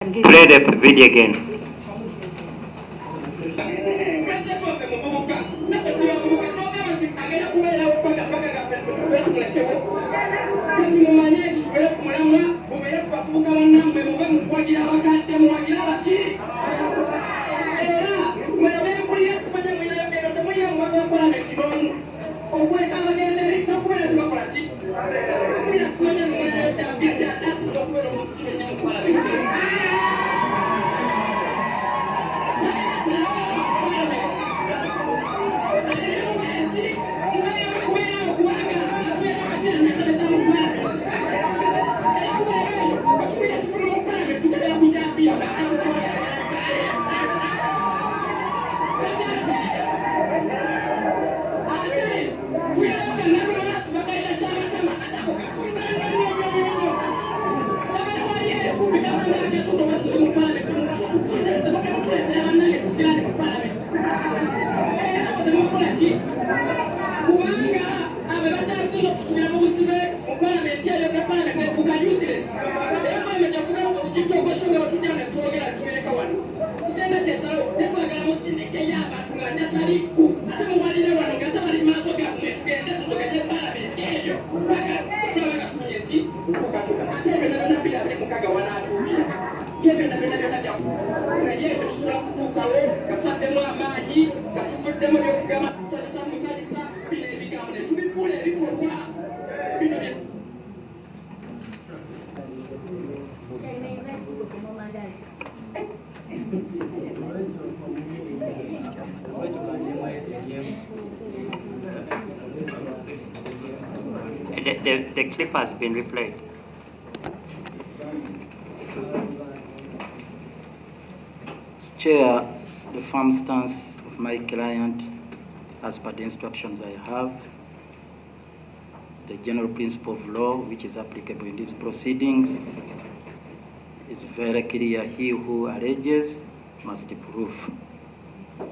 Play the video again. The clip has been replayed. Chair, the firm stance of my client, as per the instructions I have, the general principle of law which is applicable in these proceedings is very clear. He who alleges must prove.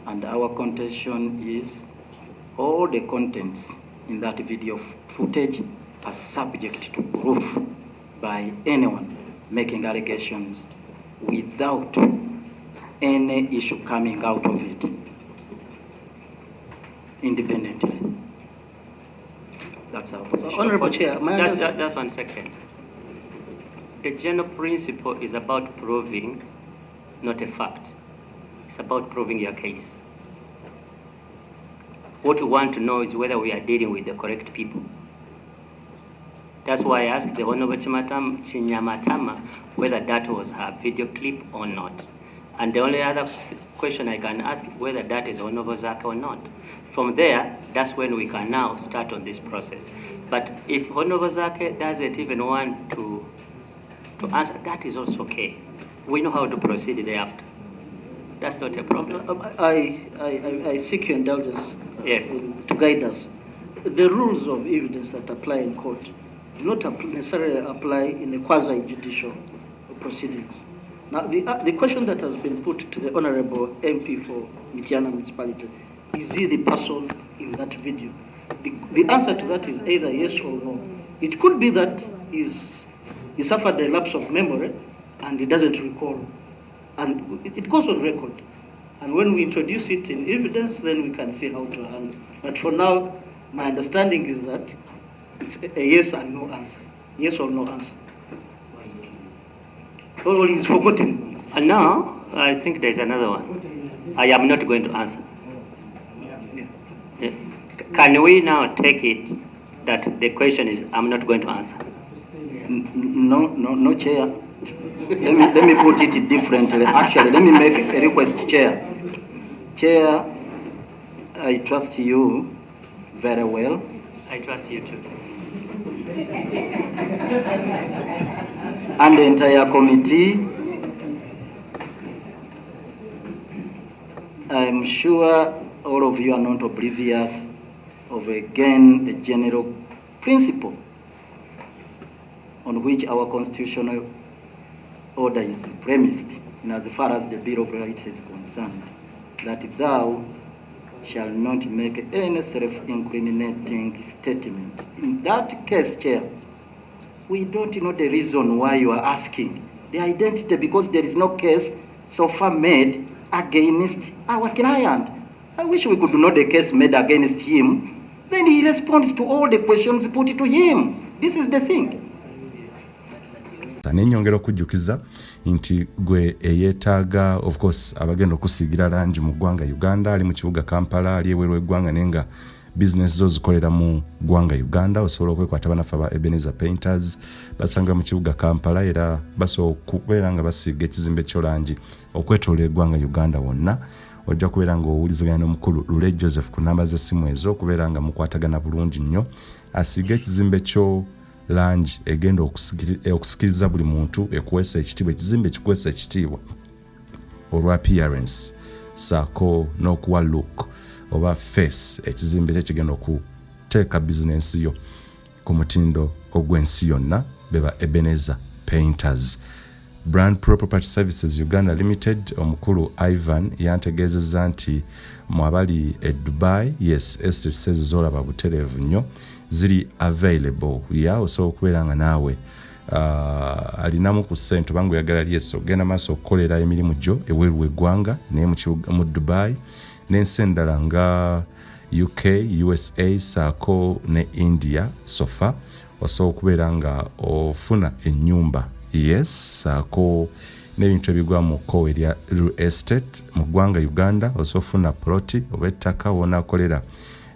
And our contention is all the contents in that video footage are subject to proof by anyone making allegations without any issue coming out of it independently. That's our position. Honorable Chair, just 1 second. The general principle is about proving, not a fact. It's about proving your case. What we want to know is whether we are dealing with the correct people. That's why I asked the Honorable Chinyamatama whether that was her video clip or not. And the only other question I can ask whether that is Honorable Zaake or not. From there, that's when we can now start on this process. But if Honorable Zaake doesn't even want to answer, that is also okay. We know how to proceed thereafter. That's not a problem. I seek your indulgence to guide us. The rules of evidence that apply in court do not necessarily apply in the quasi-judicial proceedings. Now, the question that has been put to the Honorable MP for Mityana Municipality, is he the person in that video? The answer to that is either yes or no. It could be that he suffered a lapse of memory and he doesn't recall. And it goes on record. And when we introduce it in evidence, then we can see how to handle. But for now, my understanding is that it's a yes and no answer. Yes or no answer. Or he's forgotten. No, I think there's another one. I am not going to answer. Yeah. Can we now take it that the question is I'm not going to answer? No, Chair. let me put it differently. Actually, let me make a request, Chair. Chair, I trust you very well. I trust you too. And the entire committee, I'm sure all of you are not oblivious of, again, a general principle on which our constitutional order is premised, and as far as the Bill of Rights is concerned, that thou shall not make any self-incriminating statement. In that case, Chair, we don't know the reason why you are asking the identity, because there is no case so far made against our client. I wish we could know the case made against him. Then he responds to all the questions put to him. This is the thing. Nenyongera okujjukiza nti gwe eyeetaaga of course abagenda okusiigira langi mu ggwanga Uganda ali mu kibuga Kampala ali ebweru eggwanga nenga business zo zikolera mu ggwanga Uganda osobola okwekwata banafu aba Ebenezer Painters basanga mu kibuga Kampala era basobola okubeera nga basiiga ekizimbe ky'olangi okwetolera eggwanga Uganda wonna ojja kubeera nga owuliziganya n'omukulu Lule Joseph ku namba z'essimu ezo okubeera nga mukwatagana bulungi nnyo asiiga ekizimbe kyo langi egenda okusikiriza buli muntu ekuweesa ekitiibwa ekizimbe ekikuweesa ekitiibwa olwa appearance saako n'okuwa look oba face ekizimbe ekigenda okuteeka bizinensi yo ku mutindo ogw'ensi yonna beba Ebenezer Painters. Brand Pro Property Services Uganda Limited omukulu Ivan yantegeezezza nti mwabali e Dubai yes estate sales zolaba butereevu nnyo ziri available osobola okubeera nga naawe alinamu ku ssente bangu yagala lyeso genda maaso okukolera emirimu gyo eweeru w'eggwanga naye mu Dubai n'ensi endala nga UK, USA, saako ne India sofa osobola okubeera nga ofuna ennyumba yes saako n'ebintu ebigwa mu kkowe erya real estate mu ggwanga Uganda osobola ofuna ploti oba ettaka wonaakolera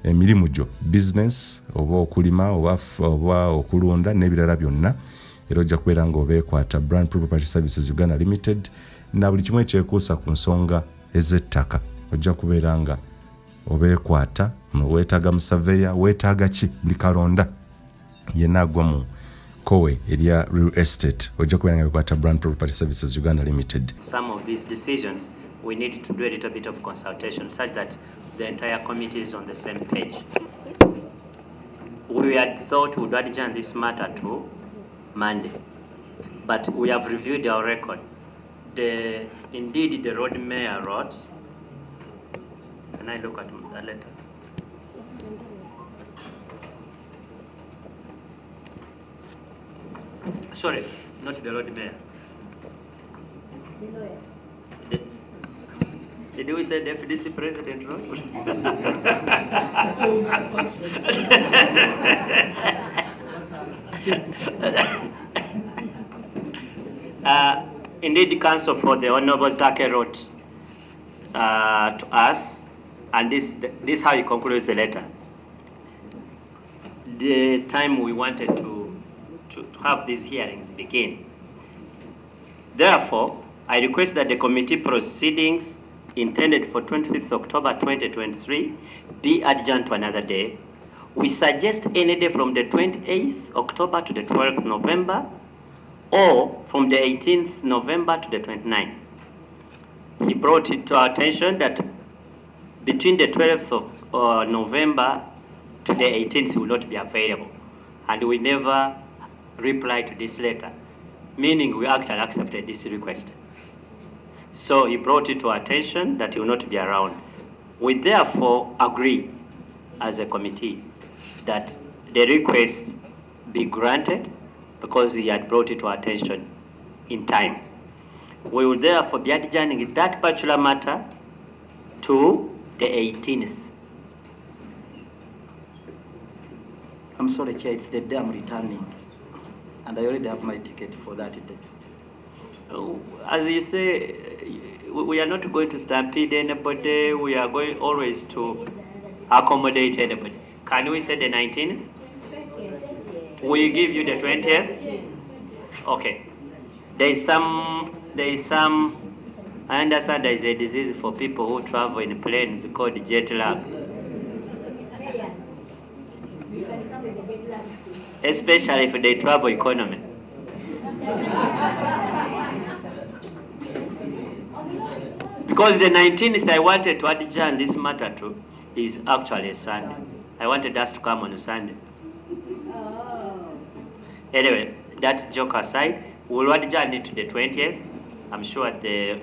emirimu gyo business oba okulima oba okulunda n'ebirala byonna era ojja kubeera nga obeekwata Brand Property Services Uganda Limited na buli kimu ekyekuusa ku nsonga ez'ettaka ojja kubeera nga obeekwata weetaaga musaveya weetaaga ki buli kalonda yenna agwa mu kowe erya real estate ojja kubeera nga beekwata Brand Property Services Uganda Limited. Some of these decisions we need to do a little bit of consultation such that the entire committee is on the same page. We had thought we would adjourn this matter to Monday, but we have reviewed our record. Indeed, the road mayor wrote. Can I look at that letter? Sorry, not the road mayor. The lawyer. Did we say the FDC president wrote? Indeed, the council for the Honorable Zaake wrote to us, and this is how he concludes the letter. The time we wanted to have these hearings begin. Therefore, I request that the committee proceedings intended for 25th October 2023 be adjourned to another day. We suggest any day from the 28th October to the 12th November or from the 18th November to the 29th. He brought it to our attention that between the 12th of November to the 18th will not be available, and we never replied to this letter, meaning we actually accepted this request. So he brought it to our attention that he will not be around. We therefore agree as a committee that the request be granted because he had brought it to our attention in time. We will therefore be adjourning that particular matter to the 18th. I'm sorry, Chair, it's the day I'm returning, and I already have my ticket for that day. As you say, we are not going to stampede anybody. We are going always to accommodate anybody. Can we say the 19th? 20th. Will you give you the 20th? Okay. There is some, I understand there is a disease for people who travel in planes called jet lag. Especially if they travel economy. Because the 19th I wanted to adjourn this matter to is actually a Sunday. I wanted us to come on a Sunday. Anyway, that joke aside, we'll adjourn it to the 20th. I'm sure the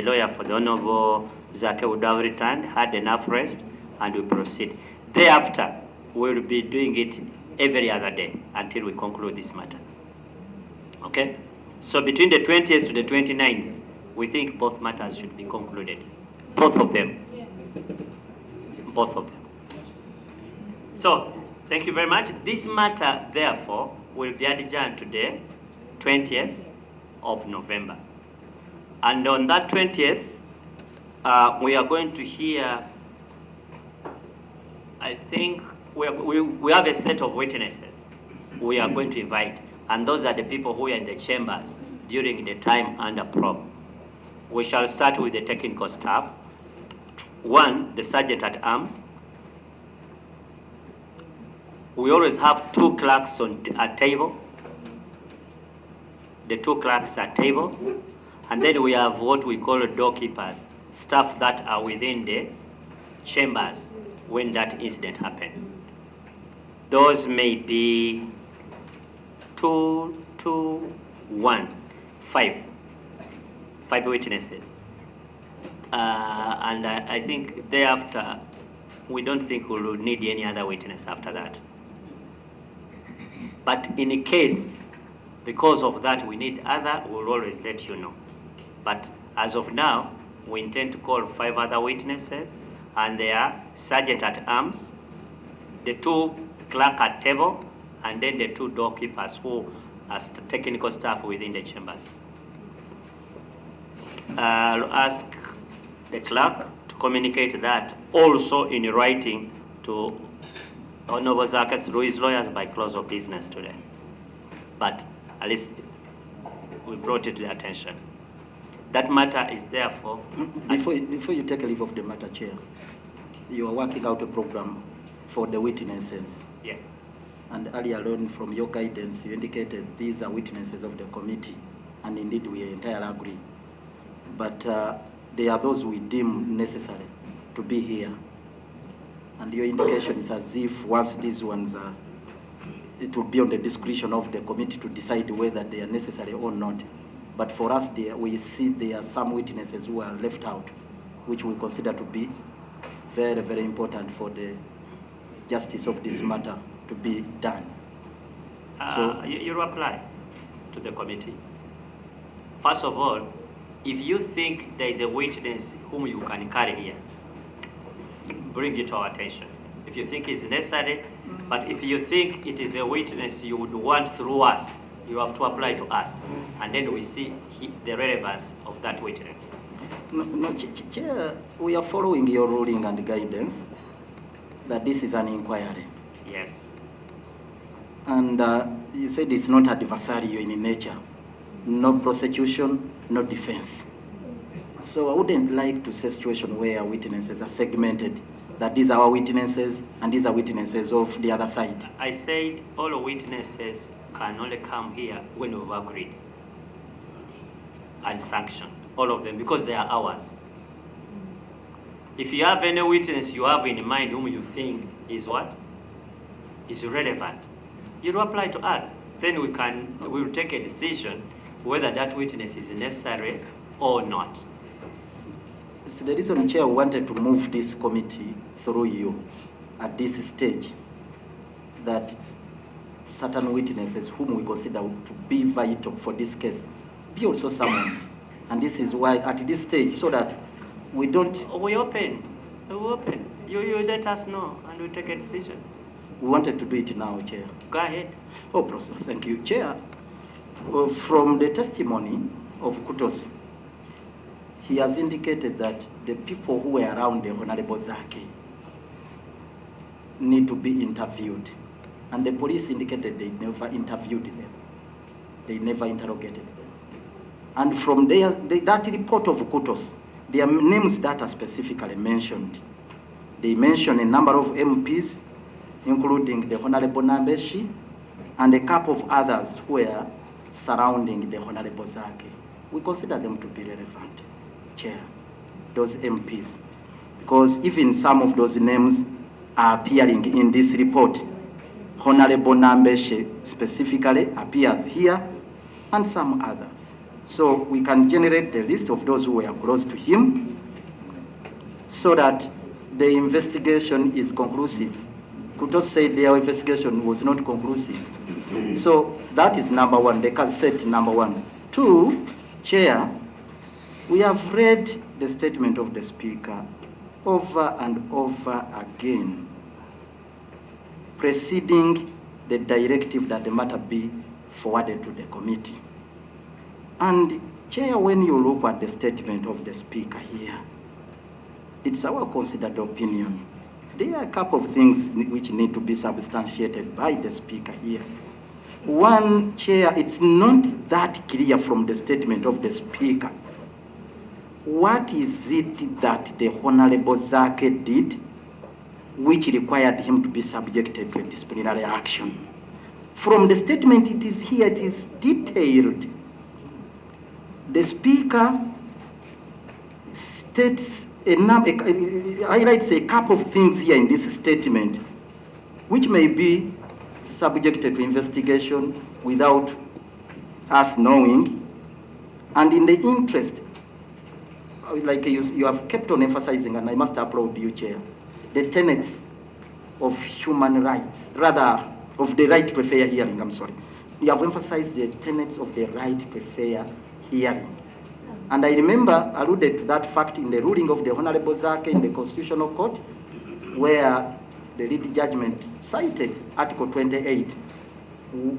lawyer for the Honorable Zaake would have returned, had enough rest, and we'll proceed. Thereafter, we'll be doing it every other day until we conclude this matter. Okay? So between the 20th to the 29th, we think both matters should be concluded. Both of them. Both of them. So, thank you very much. This matter, therefore, will be adjourned to the 20th of November. And on that 20th, we are going to hear, I think, we have a set of witnesses we are going to invite. And those are the people who are in the chambers during the time under probe. We shall start with the technical staff. One, the sergeant at arms. We always have two clerks at table. The two clerks at table. And then we have what we call doorkeepers, staff that are within the chambers when that incident happened. Those may be 5 witnesses. And I think thereafter, we don't think we will need any other witness after that. But in a case, because of that, we need other, we'll always let you know. But as of now, we intend to call 5 other witnesses, and they are sergeant at arms, the 2 clerk at table, and then the 2 doorkeepers who are technical staff within the chambers. I'll ask the clerk to communicate that also in writing to Honorable Zaake through his lawyers by close of business today. But at least we brought it to their attention. That matter is therefore... Before you take a leave of the matter, Chair, you are working out a program for the witnesses. Yes. And earlier on, from your guidance, you indicated these are witnesses of the committee, and indeed we entirely agree. But they are those we deem necessary to be here. And your indication is as if once these ones are, it will be on the discretion of the committee to decide whether they are necessary or not. But for us, we see there are some witnesses who are left out, which we consider to be very, very important for the justice of this matter to be done. So you apply to the committee. First of all, if you think there is a witness whom you can carry here, bring it to our attention. If you think it's necessary, but if you think it is a witness you would want through us, you have to apply to us, and then we see the relevance of that witness. No, Chair, we are following your ruling and guidance that this is an inquiry. Yes. And you said it's not adversarial in nature. No prosecution, no defense. So I wouldn't like to see a situation where witnesses are segmented, that these are our witnesses and these are witnesses of the other side. I said all witnesses can only come here when we've agreed and sanctioned, all of them, because they are ours. If you have any witness you have in mind whom you think is what? Is relevant, you apply to us. Then we will take a decision whether that witness is necessary or not. It's the reason, Chair, wanted to move this committee through you at this stage, that certain witnesses whom we consider to be vital for this case be also summoned. And this is why at this stage, so that we don't... We open. You let us know and we take a decision. We wanted to do it now, Chair. Go ahead. Oh, Professor, thank you. Chair, from the testimony of Kutos, he has indicated that the people who were around the Honorable Zaake need to be interviewed. And the police indicated they never interviewed them. They never interrogated them. And from there, that report of Kutos, their names that are specifically mentioned. They mention a number of MPs, including the Honorable Nambeshi, and a couple of others who were surrounding the Honorable Zaake. We consider them to be relevant, Chair, those MPs, because even some of those names are appearing in this report. Honorable Nambeshi specifically appears here, and some others. So we can generate the list of those who were close to him so that the investigation is conclusive. Kutos said their investigation was not conclusive. So that is number one, the cassette number one. Two, Chair, we have read the statement of the Speaker over and over again, preceding the directive that the matter be forwarded to the committee. And Chair, when you look at the statement of the Speaker here, it's our considered opinion. There are a couple of things which need to be substantiated by the Speaker here. One, Chair, it's not that clear from the statement of the Speaker. What is it that the Honorable Zaake did which required him to be subjected to a disciplinary action? From the statement it is here, it is detailed. The Speaker states highlights a couple of things here in this statement which may be subjected to investigation without us knowing, and in the interest, like you have kept on emphasizing, and I must applaud you, Chair, the tenets of human rights, rather of the right to a fair hearing, I'm sorry. You have emphasized the tenets of the right to a fair hearing. And I remember alluded to that fact in the ruling of the Honorable Zaake in the Constitutional Court, where the lead judgment cited Article 28.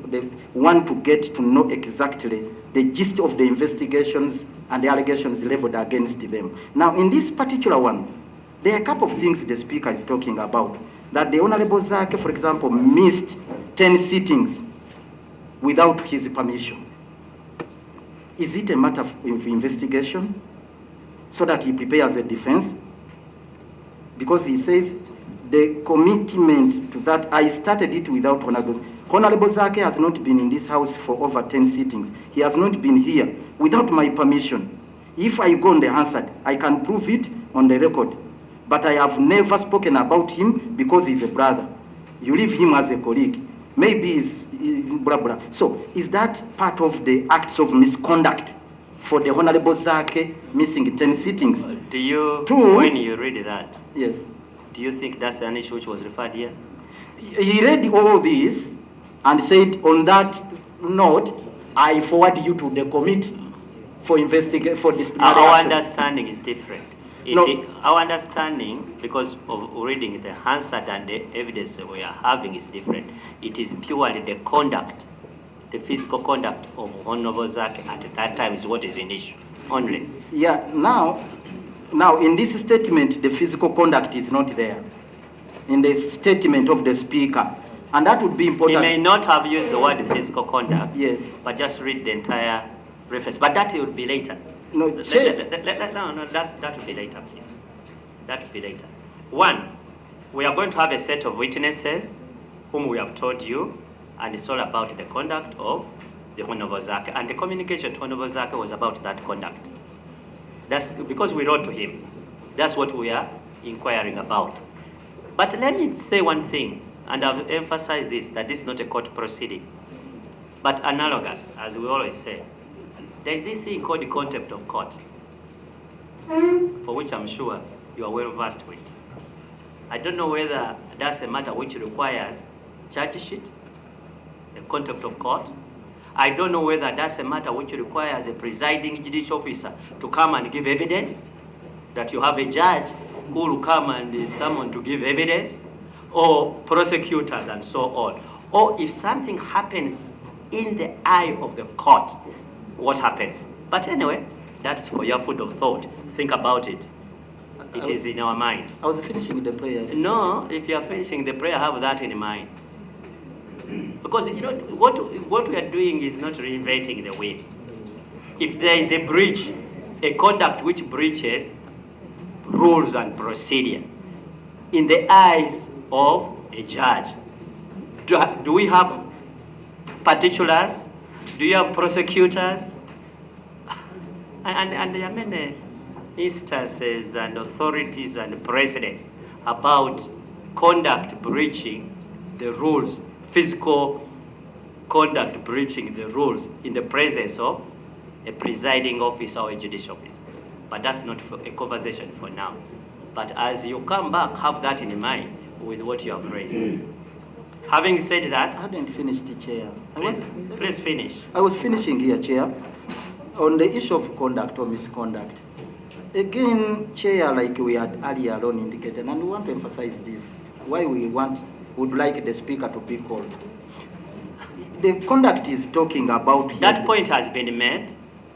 They want to get to know exactly the gist of the investigations and the allegations leveled against them. Now, in this particular one, there are a couple of things the Speaker is talking about. That the Honorable Zaake, for example, missed 10 sittings without his permission. Is it a matter of investigation so that he prepares a defense? Because he says the commitment to that, I started it without Honorable Zaake. Honorable Zaake has not been in this house for over 10 sittings. He has not been here without my permission. If I go on the answered, I can prove it on the record. But I have never spoken about him because he's a brother. You leave him as a colleague. Maybe he's blah, blah. So is that part of the acts of misconduct for the Honorable Zaake missing 10 sittings? Do you, when you read that, yes, do you think that's an issue which was referred here? He read all this and said, on that note, I forward you to the committee for investigation, for disciplinary Our action. understanding is different. Our understanding, because of reading the Hansard and the evidence we are having, is different. It is purely the conduct, the physical conduct of Honorable Zaake at that time is what is in issue only. Yeah, now in this statement, the physical conduct is not there. In the statement of the Speaker. And that would be important. He may not have used the word physical conduct. Yes. But just read the entire reference. But that will be later. No, no, that will be later, please. That will be later. One, we are going to have a set of witnesses whom we have told you, and it's all about the conduct of the Honorable Zaake. And the communication to Honorable Zaake was about that conduct. That's because we wrote to him. That's what we are inquiring about. But let me say one thing, and I've emphasized this, that this is not a court proceeding, but analogous, as we always say. There is this thing called the contempt of court, for which I'm sure you are well versed with. I don't know whether that's a matter which requires charge sheet, a contempt of court. I don't know whether that's a matter which requires a presiding judicial officer to come and give evidence, that you have a judge who will come and someone to give evidence, or prosecutors and so on. Or if something happens in the eye of the court, what happens? But anyway, that's for your food of thought. Think about it. It is in our mind. I was finishing the prayer. No, if you are finishing the prayer, have that in mind. Because you know what we are doing is not reinventing the wheel. If there is a breach, a conduct which breaches rules and procedure in the eyes of a judge, do we have particulars? Do you have prosecutors? And there are many instances and authorities and precedents about conduct breaching the rules, physical conduct breaching the rules in the presence of a presiding officer or a judicial officer. But that's not a conversation for now. But as you come back, have that in mind with what you have raised. Having said that, I hadn't finished, Chair. Please finish. I was finishing here, Chair. On the issue of conduct or misconduct, again, Chair, like we had earlier on indicated, and we want to emphasize this, why we would like the Speaker to be called. The conduct is talking about here. That point has been made.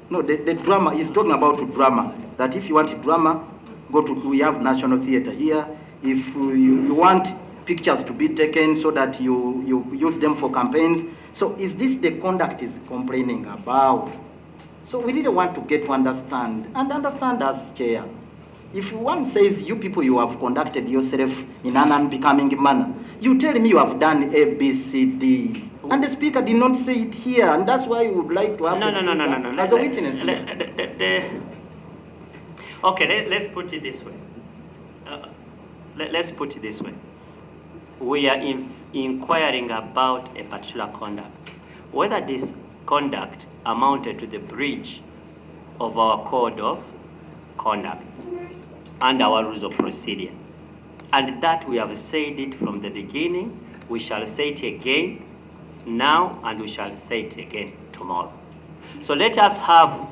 No, the drama is talking about drama. That if you want drama, we have National Theatre here. If you want pictures to be taken so that you use them for campaigns. So is this the conduct is complaining about? So we really want to get to understand as Chair. If one says you people, you have conducted yourself in an unbecoming manner, you tell me you have done A, B, C, D. And the Speaker did not say it here, and that's why we would like to have the Speaker as a witness here. Okay, let's put it this way. Let's put it this way. We are inquiring about a particular conduct. Whether this conduct amounted to the breach of our code of conduct and our rules of procedure. And that we have said it from the beginning, we shall say it again now, and we shall say it again tomorrow. So let us have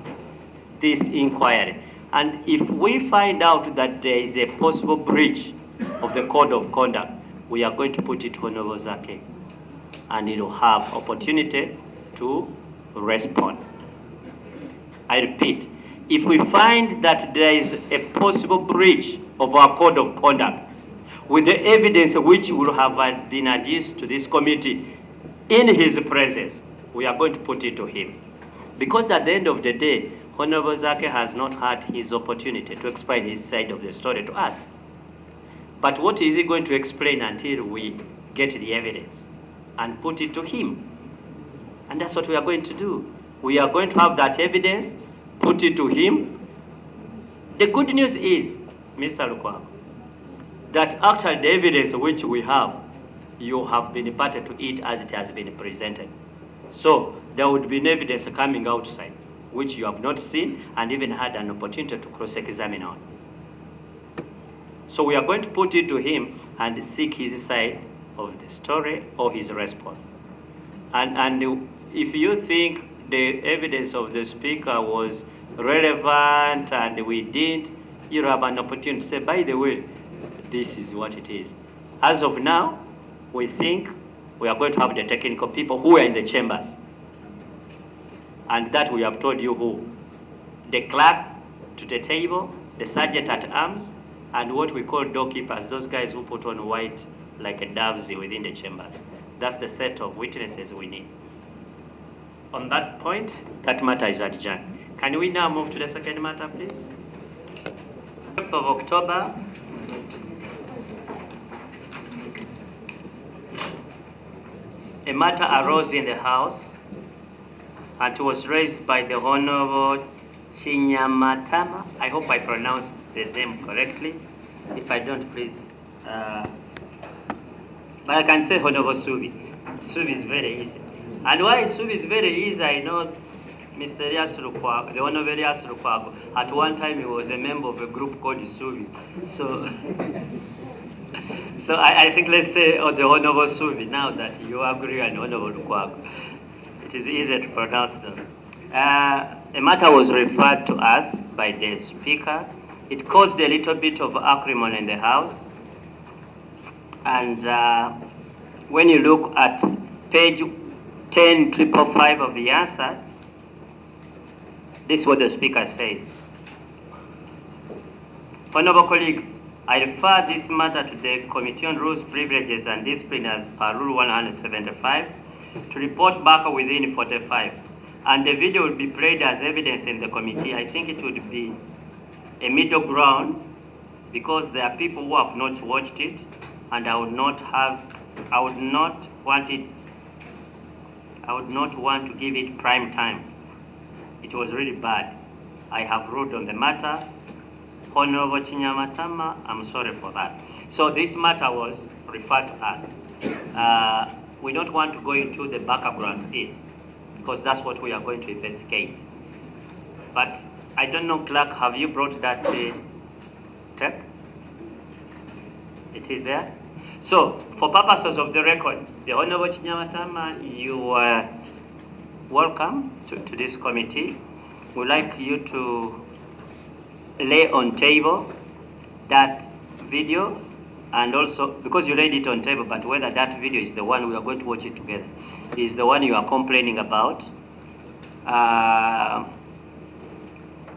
this inquiry. And if we find out that there is a possible breach of the code of conduct, we are going to put it to Honorable Zaake, and it will have opportunity to respond. I repeat, if we find that there is a possible breach of our code of conduct, with the evidence which will have been adduced to this committee in his presence, we are going to put it to him. Because at the end of the day, Honorable Zaake has not had his opportunity to explain his side of the story to us. But what is he going to explain until we get the evidence and put it to him? And that's what we are going to do. We are going to have that evidence, put it to him. The good news is, Mr. Lukwago, that actually the evidence which we have, you have been imparted to it as it has been presented. So there would be evidence coming outside, which you have not seen and even had an opportunity to cross-examine on. So we are going to put it to him and seek his side of the story or his response. And if you think the evidence of the Speaker was relevant and we didn't, you'll have an opportunity to say, by the way, this is what it is. As of now, we think we are going to have the technical people who are in the chambers. And that we have told you who. The clerk to the table, the sergeant at arms, and what we call doorkeepers, those guys who put on white like a doves within the chambers. That's the set of witnesses we need. On that point, that matter is adjourned. Can we now move to the second matter, please? 5th of October, a matter arose in the House and was raised by the Honorable Atuyanye-Omukazzi. I hope I pronounced the name correctly. If I don't, please. But I can say Honorable Subi. Subi is very easy. And why Subi is very easy, I know Mr. Elias Lukwago, the Honorable Elias Lukwago, at one time he was a member of a group called Subi. So I think let's say the Honorable Subi, now that you agree on Honorable Lukwago. It is easy to pronounce them. A matter was referred to us by the Speaker. It caused a little bit of acrimony in the House. And when you look at page 10,555 of the answer, this is what the Speaker says. Honorable colleagues, I refer this matter to the Committee on Rules, Privileges and Discipline as per Rule 175 to report back within 45. And the video will be played as evidence in the committee. I think it would be a middle ground because there are people who have not watched it, and I would not want to give it prime time. It was really bad. I have ruled on the matter. Honorable Atuyanye-Omukazzi, I'm sorry for that. So this matter was referred to us. We don't want to go into the background to it because that's what we are going to investigate. But I don't know, clerk, have you brought that tape? It is there? So, for purposes of the record, the Honorable Atuyanye-Omukazzi, you are welcome to this committee. we'd like you to lay on table that video, and also, because you laid it on table, but whether that video is the one we are going to watch it together, is the one you are complaining about.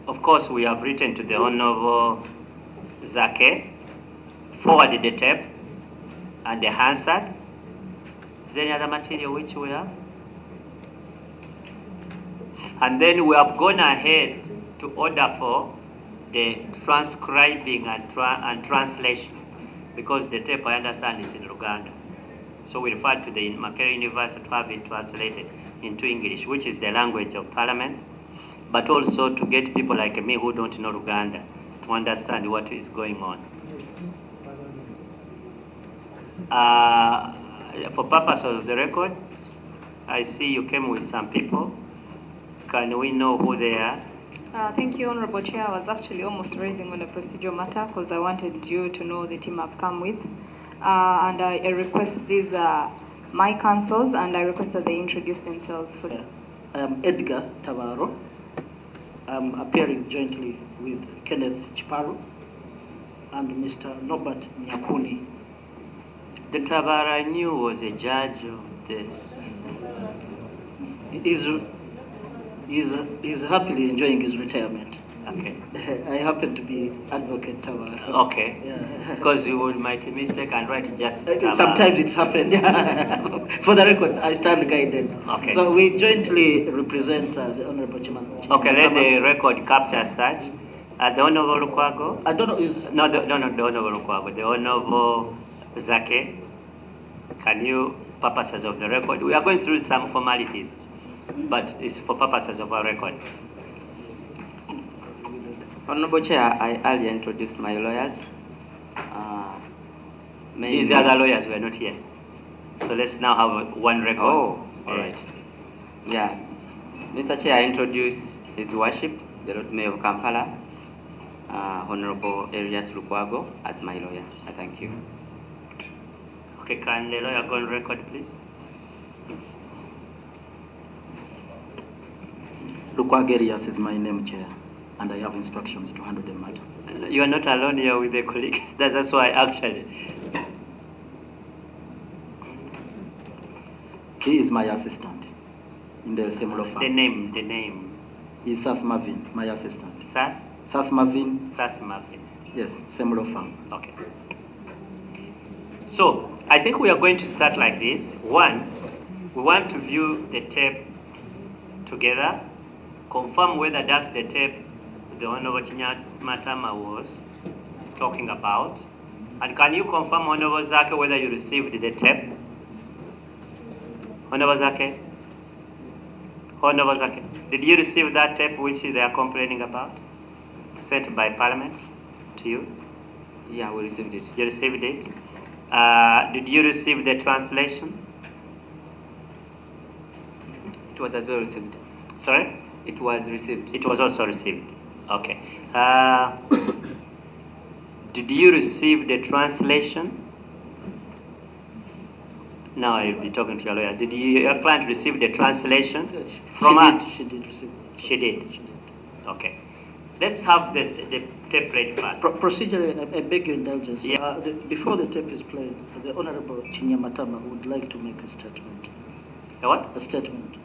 Of course, we have written to the Honorable Zaake, forwarded the tape, and they answered. Is there any other material which we have? And then we have gone ahead to order for the transcribing and translation, because the tape, I understand, is in Luganda. So we referred to the Makerere University to have it translated into English, which is the language of Parliament, but also to get people like me who don't know Luganda to understand what is going on. For purpose of the record, I see you came with some people. Can we know who they are? Thank you, Honorable Chair. I was actually almost raising on a procedural matter because I wanted you to know the team I've come with. And I request these my councils, and I request that they introduce themselves. I am Edgar Tabaro. I'm appearing jointly with Kenneth Chiparu and Mr. Norbert Nyakuni. The Tabara I knew was a judge of the... He's happily enjoying his retirement. Okay. I happen to be Advocate Tabara. Okay. Yeah. Because you would might mistake and write just Tabara. Sometimes it's happened. For the record, I stand guided. Okay. So we jointly represent the Honorable Chiman. Okay, let the record capture such. The Honorable Lukwago? I don't know, is... No, the Honorable Lukwago. The Honorable Zaake. Can you, purposes of the record, we are going through some formalities, but it's for purposes of our record. Honorable Chair, I earlier introduced my lawyers. These other lawyers were not here. So let's now have one record. Oh, all right. Yeah. Mr. Chair, I introduce His Worship, the Lord Mayor of Kampala, Honorable Elias Lukwago, as my lawyer. I thank you. Okay, can the lawyer go on record, please? Lukwago Elias is my name, Chair, and I have instructions to handle the matter. You are not alone here with the colleagues. That's why, actually. He is my assistant in the same law firm. The name. Is Sas Marvin, my assistant. Sas Marvin. Sas Marvin. Yes, same law firm. Okay. So, I think we are going to start like this. One, we want to view the tape together, confirm whether that's the tape the Honorable Matama was talking about. And can you confirm, Honorable Zaake, whether you received the tape? Honorable Zaake? Honorable Zaake, did you receive that tape which they are complaining about? Sent by Parliament to you? Yeah, we received it. You received it? Did you receive the translation? It was as well received. Sorry? It was received. It was also received. Okay. Did you receive the translation? Now I'll be talking to your lawyers. Did your client receive the translation from us? She did receive it. She did. Okay. Let's have the tape played first. Procedurally, I beg your indulgence. Yeah. Before the tape is played, the Honorable Matama would like to make a statement. The what? A statement.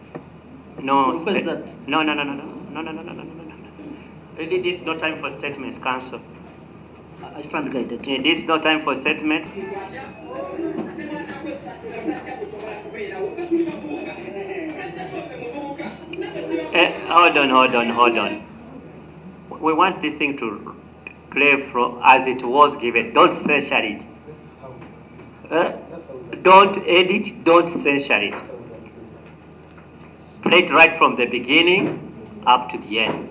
No. What is that? No. This is no time for statements, Council. I stand guided. This is no time for statement. Hold on. We want this thing to play from as it was given. Don't censure it. Don't edit, don't censure it. Play it right from the beginning up to the end.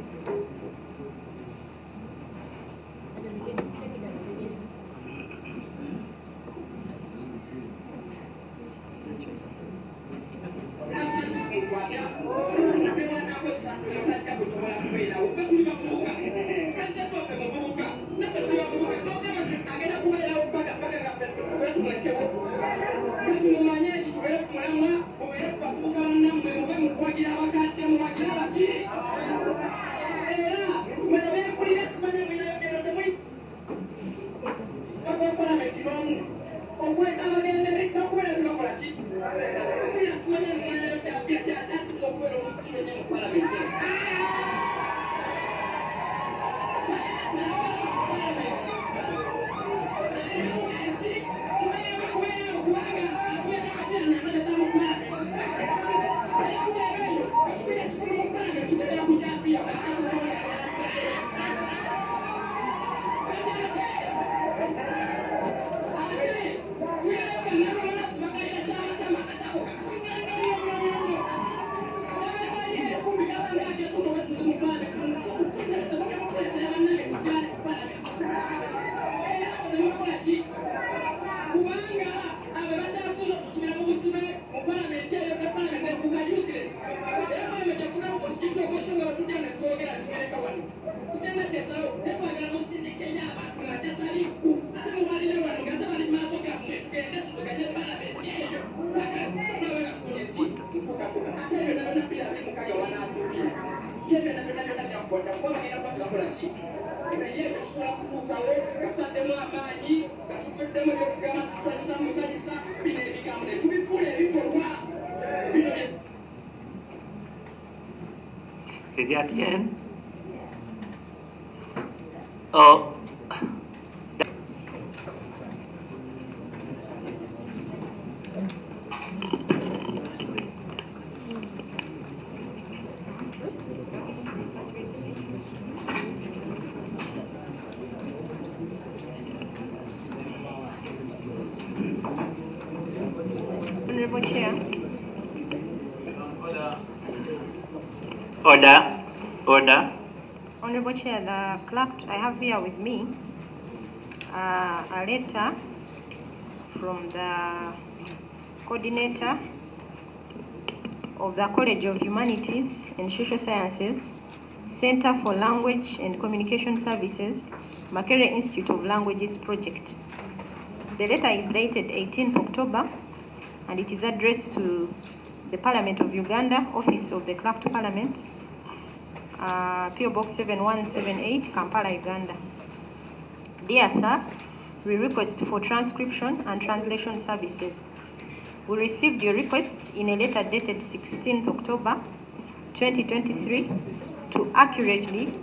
Is he at the end? Oh. Honorable Chair. Order. Order. Honorable Chair, the clerk, I have here with me a letter from the coordinator of the College of Humanities and Social Sciences, Center for Language and Communication Services, Makerere Institute of Languages Project. The letter is dated 18th October and it is addressed to the Parliament of Uganda, Office of the Clerk to Parliament, PO Box 7178, Kampala, Uganda. Dear Sir, we request for transcription and translation services. We received your request in a letter dated 16th October 2023 to accurately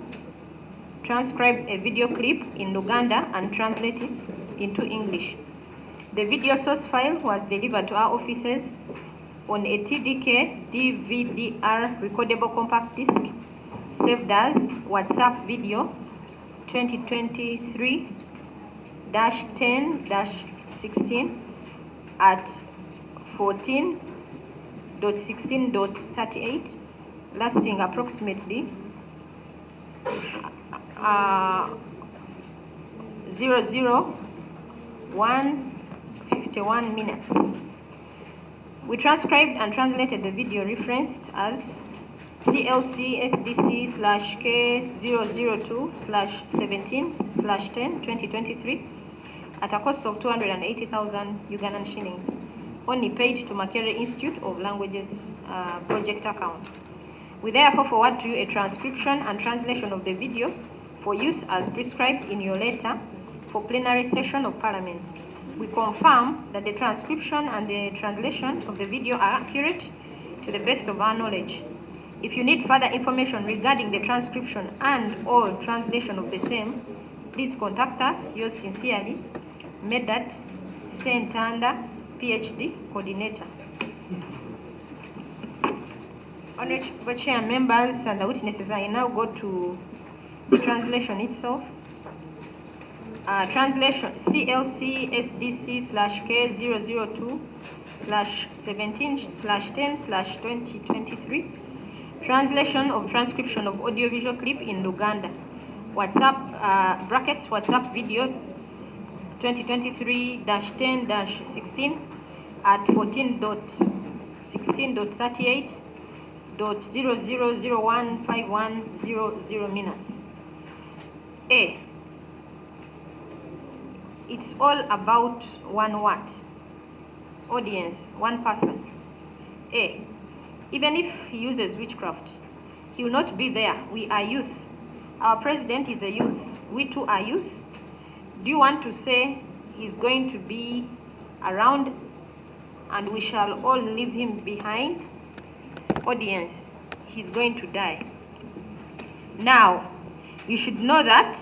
transcribe a video clip in Luganda and translate it into English. The video source file was delivered to our offices on a TDK DVD-R recordable compact disc saved as WhatsApp video 2023-10-16 at 14.16.38, lasting approximately 00151 minutes. We transcribed and translated the video referenced as CLC-SDC/K002/17/10/2023 at a cost of 280,000 Ugandan shillings, only paid to Makerere Institute of Languages project account. We therefore forward to you a transcription and translation of the video for use as prescribed in your letter for plenary session of Parliament. We confirm that the transcription and the translation of the video are accurate to the best of our knowledge. If you need further information regarding the transcription and or translation of the same, please contact us. Yours sincerely, Medat Sentanda, PhD Coordinator. Honorable Chair, members and the witnesses, I now go to the translation itself. Translation CLC-SDC/K002/17/10/2023. Translation of transcription of audiovisual clip in Luganda. WhatsApp WhatsApp video 2023-10-16 at 14.16.38.00015100 minutes. A. It's all about one word. Audience, one person. A. Even if he uses witchcraft, he will not be there. We are youth. Our president is a youth. We too are youth. Do you want to say he's going to be around and we shall all leave him behind? Audience, he's going to die. Now, you should know that,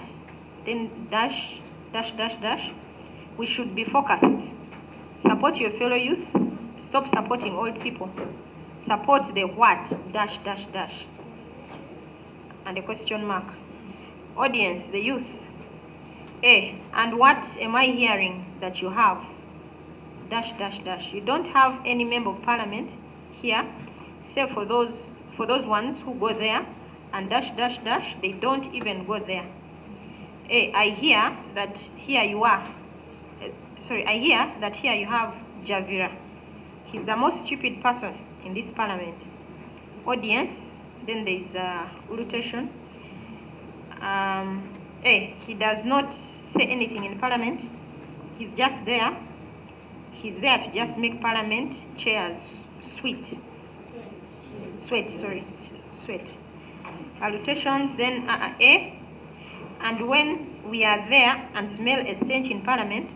then dash, dash, dash, dash, we should be focused. Support your fellow youths. Stop supporting old people. Support the what, dash, dash, dash. And a question mark. Audience, the youth. A, and what am I hearing that you have? Dash, dash, dash. You don't have any member of parliament here, save for those ones who go there, and dash, dash, dash, they don't even go there. A, I hear that here you are. I hear that here you have Javira. He's the most stupid person in this parliament. Audience, then there's rotation. A, he does not say anything in parliament. He's just there. He's there to just make parliament chairs sweet. Sweat. Rotations, then A, And when we are there and smell a stench in Parliament,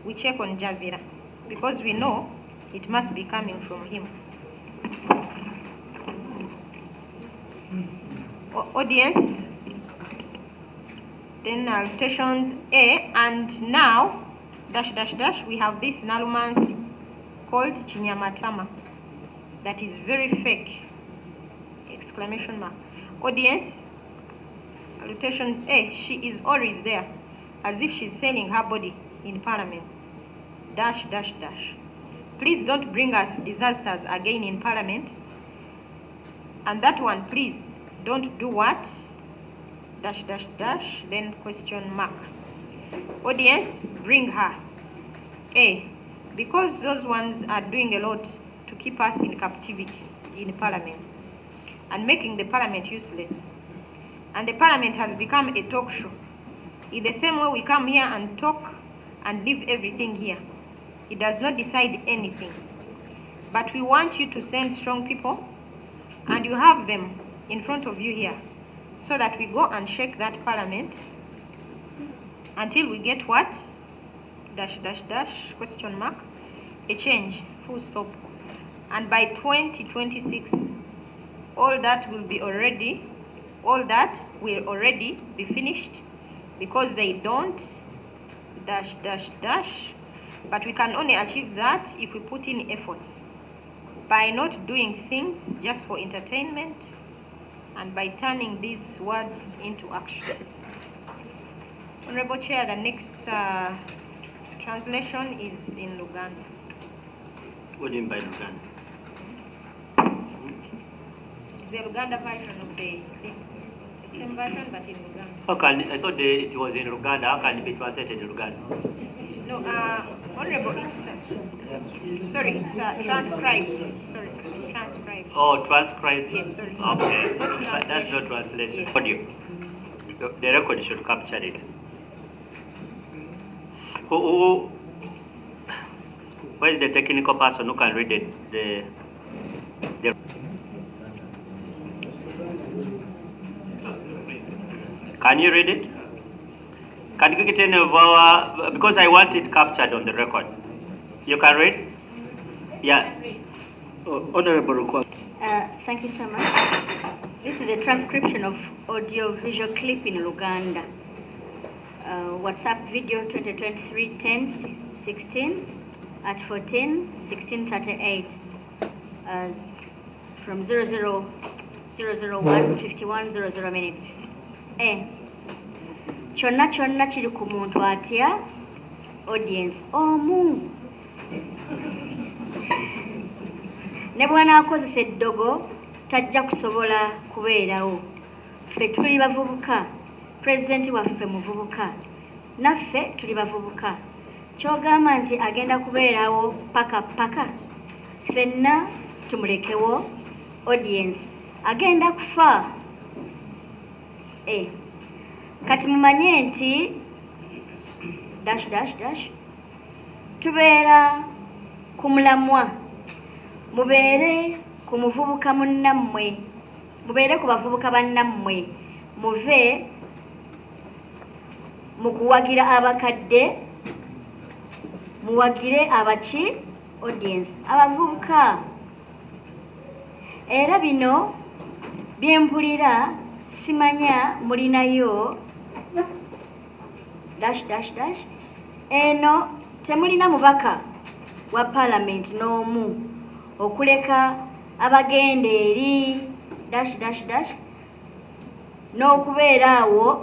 we check on Javira because we know it must be coming from him. Audience, then rotations A, and now, dash, dash, dash, we have this Nalumansi called Chinyamatama. That is very fake, exclamation mark. Audience, rotation A, she is always there, as if she's selling her body in Parliament, dash, dash, dash. Please don't bring us disasters again in Parliament. And that one, please, don't do what? Dash, dash, dash, then question mark. Audience, bring her. A, because those ones are doing a lot to keep us in captivity in Parliament and making the Parliament useless. And the Parliament has become a talk show. In the same way we come here and talk and leave everything here. It does not decide anything. But we want you to send strong people, and you have them in front of you here, so that we go and shake that Parliament until we get what? Dash, dash, dash, question mark, a change, full stop. And by 2026, all that will already be finished, because they don't, dash, dash, dash. But we can only achieve that if we put in efforts, by not doing things just for entertainment, and by turning these words into action. Honorable Chair, the next translation is in Luganda. What do you mean by Luganda? It's the Luganda version of the clip. The same version, but in Luganda. How can, I thought it was in Luganda. How can it be translated in Luganda? No, Honorable, it's transcribed. Sorry, transcribed. Oh, transcribed? Yes, sorry. Okay, Not but that's not translation. Yes. Audio. The record should capture it. Where is the technical person who can read it? The Can you read it? Can you get any of our, because I want it captured on the record. You can read? Yeah. Honorable request. Thank you so much. This is a transcription of audio-visual clip in Luganda. WhatsApp video 2023-10-16 at 14-16-38 from 00:01:51:00 minutes. Kyonna kyonna kiri ku muntu atya audience omu ne bwanaakozesa eddogo tajja kusobola kubeerawo. Ffe tuli bavubuka, pulezidenti waffe muvubuka, naffe tuli bavubuka. Ky'ogamba nti agenda kubeerawo paka ffenna tumulekewo. Audience agenda kufa. Kati mumanye nti dash dash dash tubeera ku mulamwa, mubeere ku muvubuka munnammwe, mubeere ku bavubuka bannammwe, muve mu kuwagira abakadde, muwagire abaki audience abavubuka. Era bino byempulira simanya mulinayo dash dash dash eno temulina mubaka wa Parliament n'omu okuleka abagenda eri dash dash dash n'okubeerayo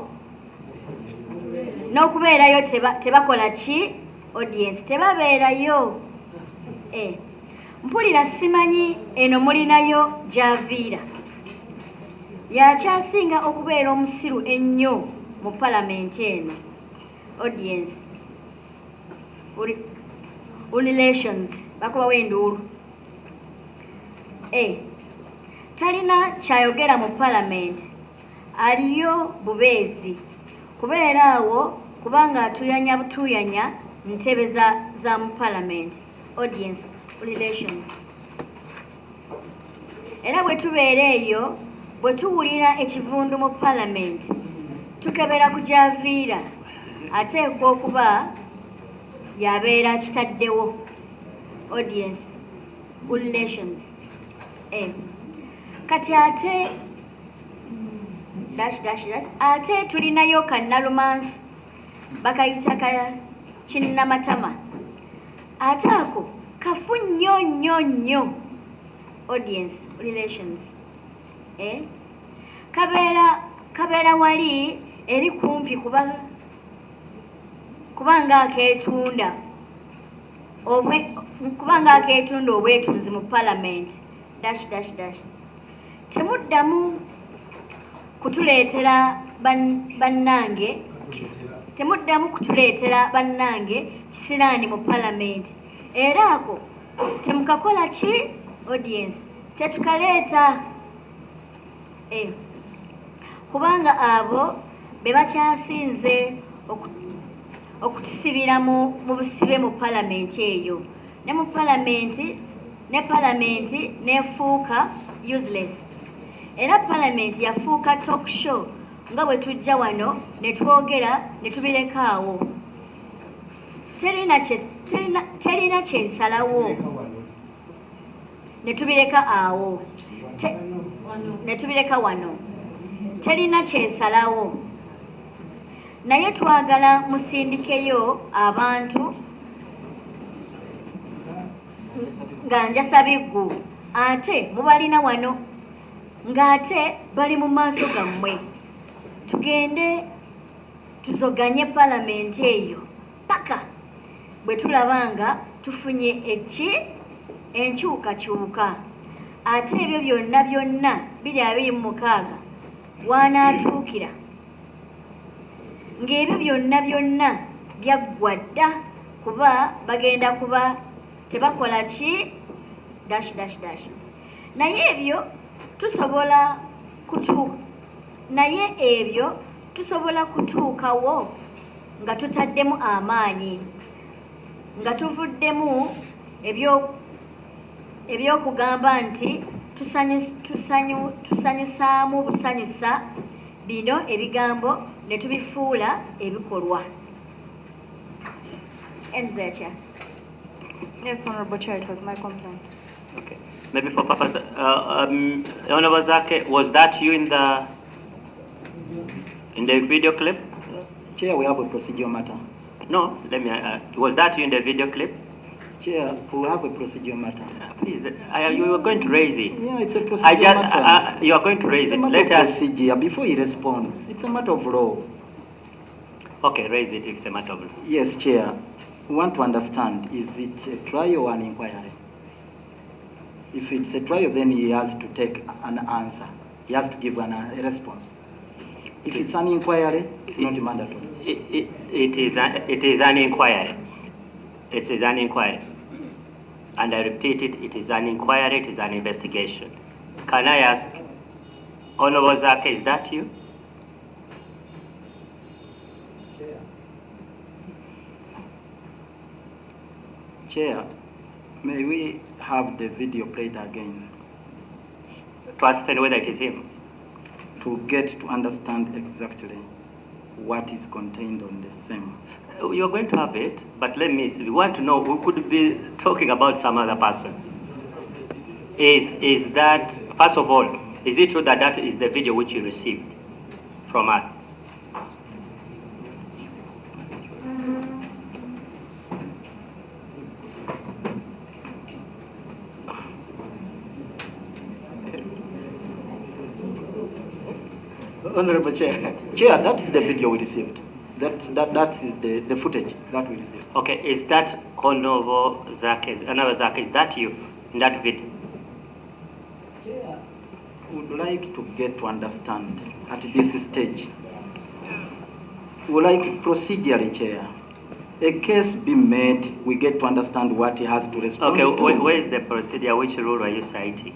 tebakola ki audience tebabeerayo. Mpulira simanyi eno mulinayo Javira yakyasinga okubeera omusiru ennyo mu Parliament eno. Audience relations bakubawo enduulu. Talina kyayogera mu Parliament, aliyo bubeezi kubeera awo kubanga atuyanya butuyanya ntebe za mu Parliament. Audience relations. Era bwe tubeera eyo, bwe tuwulira ekivundu mu Parliament tukebera ku gy'aviira ateekwa okuba yabeera kitaddewo audience relations. Kati ate ate tulinayo kannalumansi bakayita ka kinnamatama, ate ako kafu nnyo audience relations. Kabeera wali eri kumpi kubanga akeetunda obwetunzi mu parliament temuddamu kutuleetera bannange kisiraani mu parliament, era ako temukakola ki audience, tetukaleeta kubanga abo be bakyasinze okutusibira mu busibe mu parliament eyo, ne parliament nefuuka useless, era parliament yafuuka talk show nga bwe tujja wano ne twogera ne tubireka awo, terina kyensalawo ne tubireka awo, ne tubireka wano, terina kyensalawo. Naye twagala musindikeyo abantu nga njasa biggu, ate mubalina wano ng'ate bali mu maaso gammwe, tugende tuzoganye parliament eyo paka bwe tulabanga tufunye enkyukakyuka. Ate ebyo byonna 226 wanaatuukira ng'ebyo byonna byaggwa dda kuba bagenda kuba tebakola ki ... naye ebyo tusobola kutuukawo nga tutaddemu amaanyi, nga tuvuddemu ebyokugamba nti tusanyusaamu busanyusa bino ebigambo ne tubifuula ebikolwa. Ends there, Chair. Yes, Honorable Chair, it was my complaint. Okay. Maybe for purpose, Honorable Zaake, was that you in the video clip? Chair, we have a procedural matter. No, let me. Was that you in the video clip? Chair, we have a procedural matter. Please, you were going to raise it. Yeah, it's a procedural matter. You are going to raise it. Let us procedure before he responds. It's a matter of law. Okay, raise it if it's a matter of law. Yes, Chair. We want to understand, is it a trial or an inquiry? If it's a trial, then he has to take an answer. He has to give a response. If it's an inquiry, it's not mandatory. It is an inquiry. It is an inquiry. And I repeat it is an inquiry, it is an investigation. Can I ask, Honorable Zaake, is that you? Chair, may we have the video played again? To ascertain whether it is him. To get to understand exactly what is contained on the same. You're going to have it, but let me see. We want to know who could be talking about some other person. Is that, first of all, is it true that that is the video which you received from us? Honorable Chair. Chair, that is the video we received. That is the footage that we received. Okay, is that Honorable Zaake, is that you in that video? Chair, we would like to get to understand at this stage. We would like procedurally, Chair. A case be made, we get to understand what he has to respond to. Okay, where is the procedure? Which rule are you citing?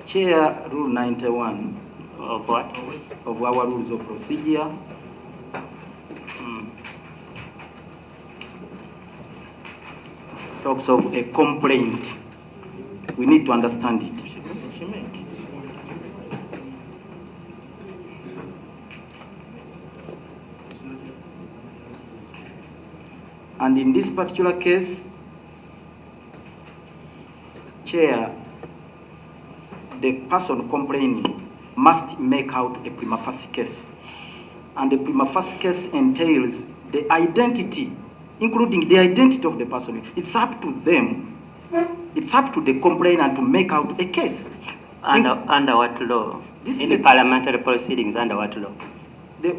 Chair, Rule 91. Of what? Of our rules of procedure. Talks of a complaint. We need to understand it. And in this particular case, Chair, the person complaining must make out a prima facie case. And the prima facie case entails the identity, including the identity of the person. It's up to them, it's up to the complainant to make out a case. Under what law? This in is the parliamentary proceedings, under what law? The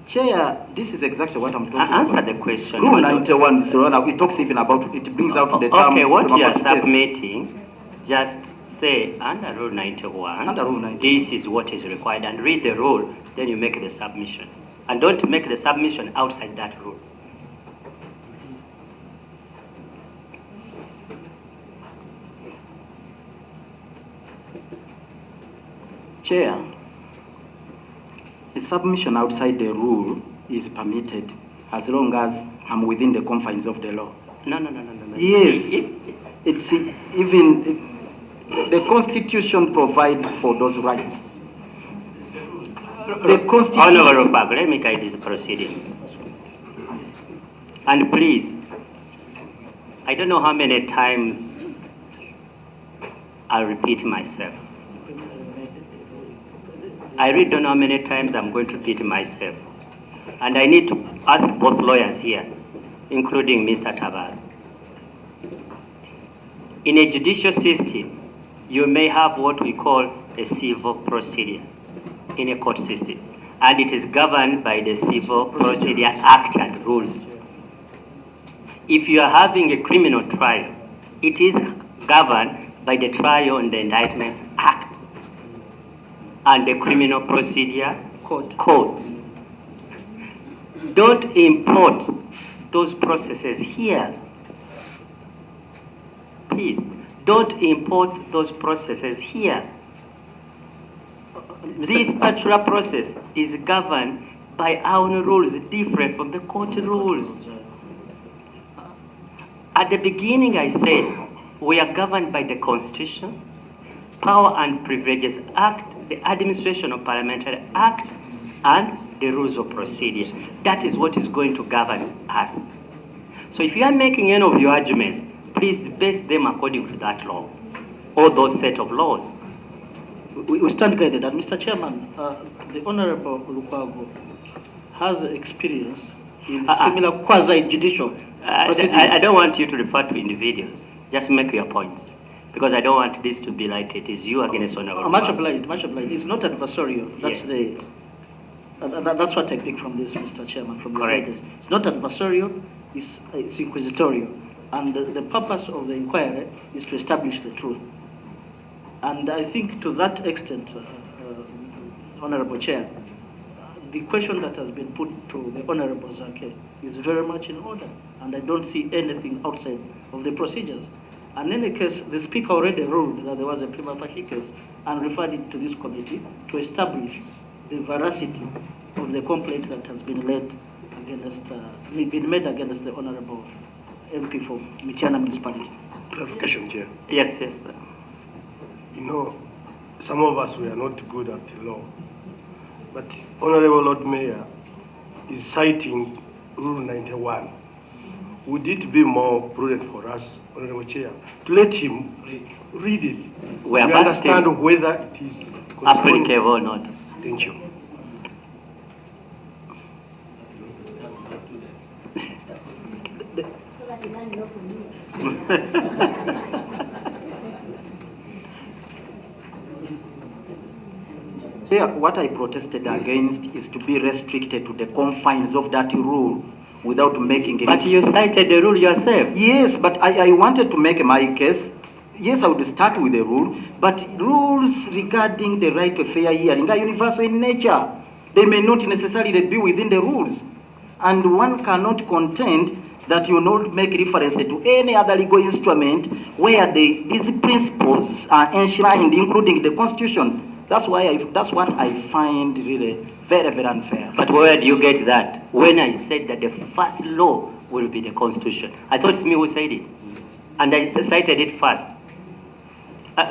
Chair, this is exactly what I'm talking about. Answer the question. Rule 91, it talks even about, it brings out the term. Okay, what you are prima facie case. submitting, just say under Rule 91, Under Rule 91. this is what is required, and read the rule, then you make the submission. And don't make the submission outside that rule. Chair, a submission outside the rule is permitted as long as I'm within the confines of the law. No. Yes, See, it's even, the Constitution provides for those rights. The Constitution. Honorable Bob, let me guide these proceedings. And please, I don't know how many times I'll repeat myself. I really don't know how many times I'm going to repeat myself. And I need to ask both lawyers here, including Mr. Tabar. In a judicial system, you may have what we call a civil procedure in a court system, and it is governed by the Civil Procedure Act and rules. If you are having a criminal trial, it is governed by the Trial and the Indictments Act and the Criminal Procedure Code. Don't import those processes here. Please, don't import those processes here. This particular process is governed by our own rules, different from the court rules. At the beginning, I said we are governed by the Constitution, Power and Privileges Act, the Administration of Parliamentary Act, and the rules of procedure. That is what is going to govern us. So if you are making any of your arguments, please base them according to that law or those set of laws. We stand guided. And Mr. Chairman, the Honorable Lukwago has experience in similar quasi-judicial proceedings. I don't want you to refer to individuals. Just make your points. Because I don't want this to be like it is you against Honorable Much obliged, much obliged. It's not adversarial. That's Yes. that's what I pick from this, Mr. Chairman, from the Correct. guidance. It's not adversarial, it's inquisitorial. And the purpose of the inquiry is to establish the truth. And I think to that extent, Honorable Chair, the question that has been put to the Honorable Zaake is very much in order. And I don't see anything outside of the procedures. And in any case, the Speaker already ruled that there was a prima facie case and referred it to this committee to establish the veracity of the complaint that has been laid against, been made against the Honorable MP for Mityana Municipality. Clarification, Chair. Yes, sir. You know, some of us were not good at law, but Honorable Lord Mayor is citing Rule 91. Would it be more prudent for us, Honorable Chair, to let him read it? We have understand asked him whether it is applicable or not. Thank you. Here, what I protested against is to be restricted to the confines of that rule without making it. But you cited the rule yourself. Yes, but I wanted to make my case. Yes, I would start with the rule, but rules regarding the right to fair hearing are universal in nature. They may not necessarily be within the rules. And one cannot contend that you not make reference to any other legal instrument where these principles are enshrined, including the Constitution. That's what I find really very, very unfair. But where do you get that? When I said that the first law will be the Constitution. I thought it's me who said it. And I cited it first.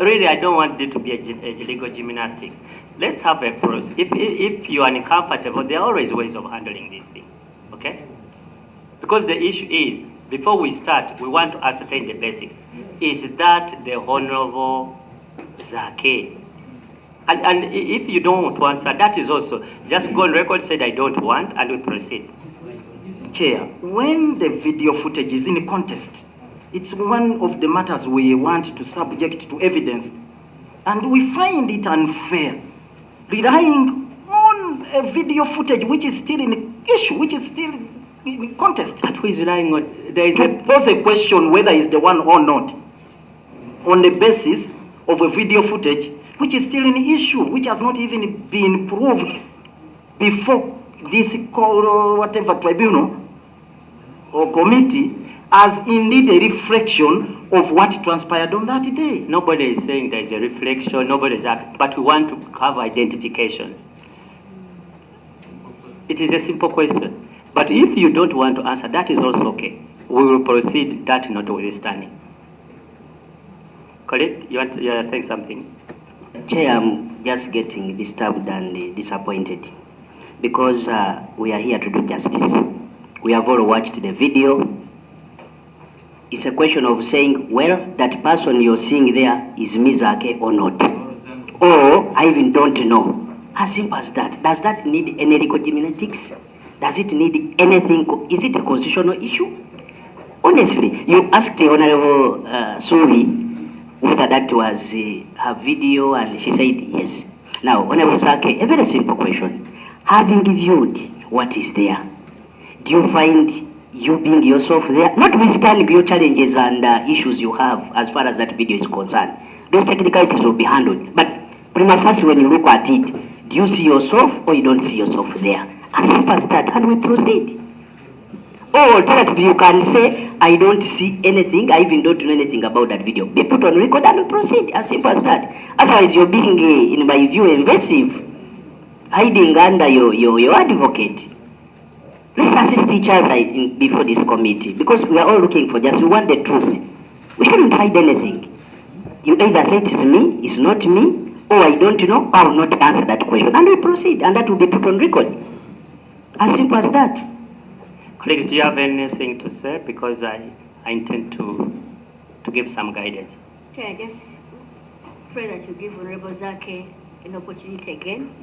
Really, I don't want it to be a legal gymnastics. Let's have a process. If you are uncomfortable, there are always ways of handling this thing. Okay? Because the issue is, before we start, we want to ascertain the basics. Is that the Honorable Zaake? And if you don't want to answer, that is also, just go on record, said I don't want, and we proceed. Chair, when the video footage is in contest, it's one of the matters we want to subject to evidence. And we find it unfair, relying on a video footage which is still in issue, which is still in contest. That who is relying on, there is to pose a question whether it's the one or not, on the basis of a video footage which is still in issue, which has not even been proved before this whatever tribunal or committee, as indeed a reflection of what transpired on that day. Nobody is saying there is a reflection, nobody is that, but we want to have identifications. It is a simple question. But if you don't want to answer, that is also okay. We will proceed that notwithstanding. Colleague, you are saying something? Chair, I'm just getting disturbed and disappointed because we are here to do justice. We have all watched the video. It's a question of saying, well, that person you're seeing there is Zaake or not. Or I even don't know. As simple as that. Does that need any legal gymnastics? Does it need anything? Is it a constitutional issue? Honestly, you asked the Honorable Suri whether that was her video, and she said yes. Now, Honorable Zaake, a very simple question. Having viewed what is there, do you find you being yourself there, notwithstanding your challenges and issues you have as far as that video is concerned, those technicalities will be handled. But prima facie, when you look at it, do you see yourself or you don't see yourself there? As simple as that, and we proceed. Or alternatively, you can say, I don't see anything, I even don't know anything about that video. Be put on record and we proceed, as simple as that. Otherwise, you're being, in my view, invasive, hiding under your advocate. Let's assist each other before this committee, because we are all looking for justice. We want the truth. We shouldn't hide anything. You either say it's me, it's not me, or I don't know, I will not answer that question. And we proceed, and that will be put on record. As simple as that. Colleagues, do you have anything to say? Because I intend to give some guidance. Chair, I just pray that you give Honorable Zaake an opportunity again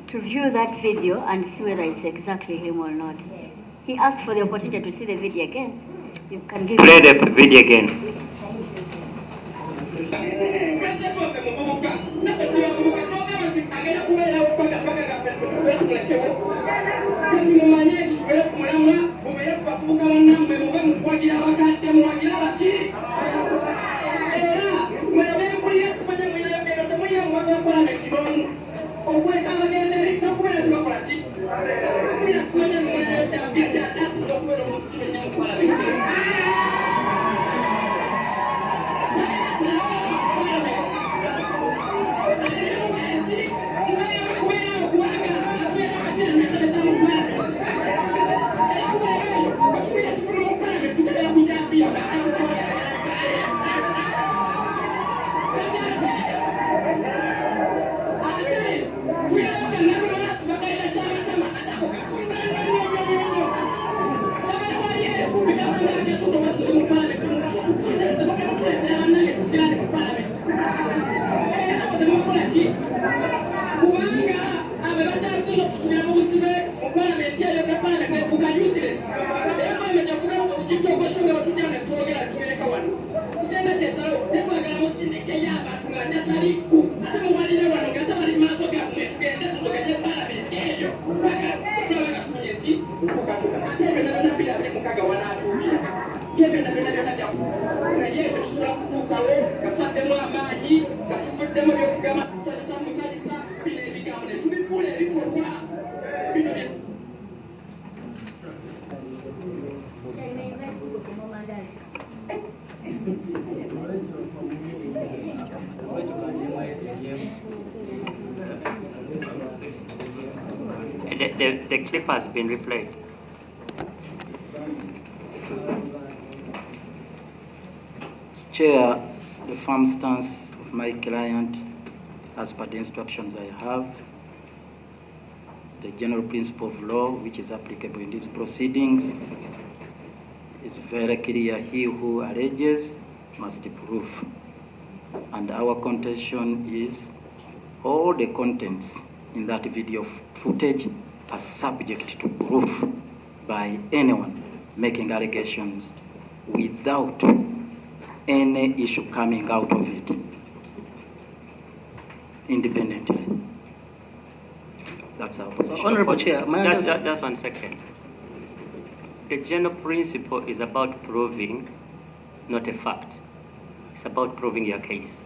to view that video and see whether it's exactly him or not. Yes. He asked for the opportunity to see the video again. You can give play the video again. The clip has been replayed. Chair, the firm stance of my client, as per the instructions I have, the general principle of law which is applicable in these proceedings is very clear. He who alleges must prove. And our contention is all the contents in that video footage are subject to proof by anyone making allegations without any issue coming out of it independently. That's our position. Honorable Chair, just 1 second. The general principle is about proving, not a fact. It's about proving your case.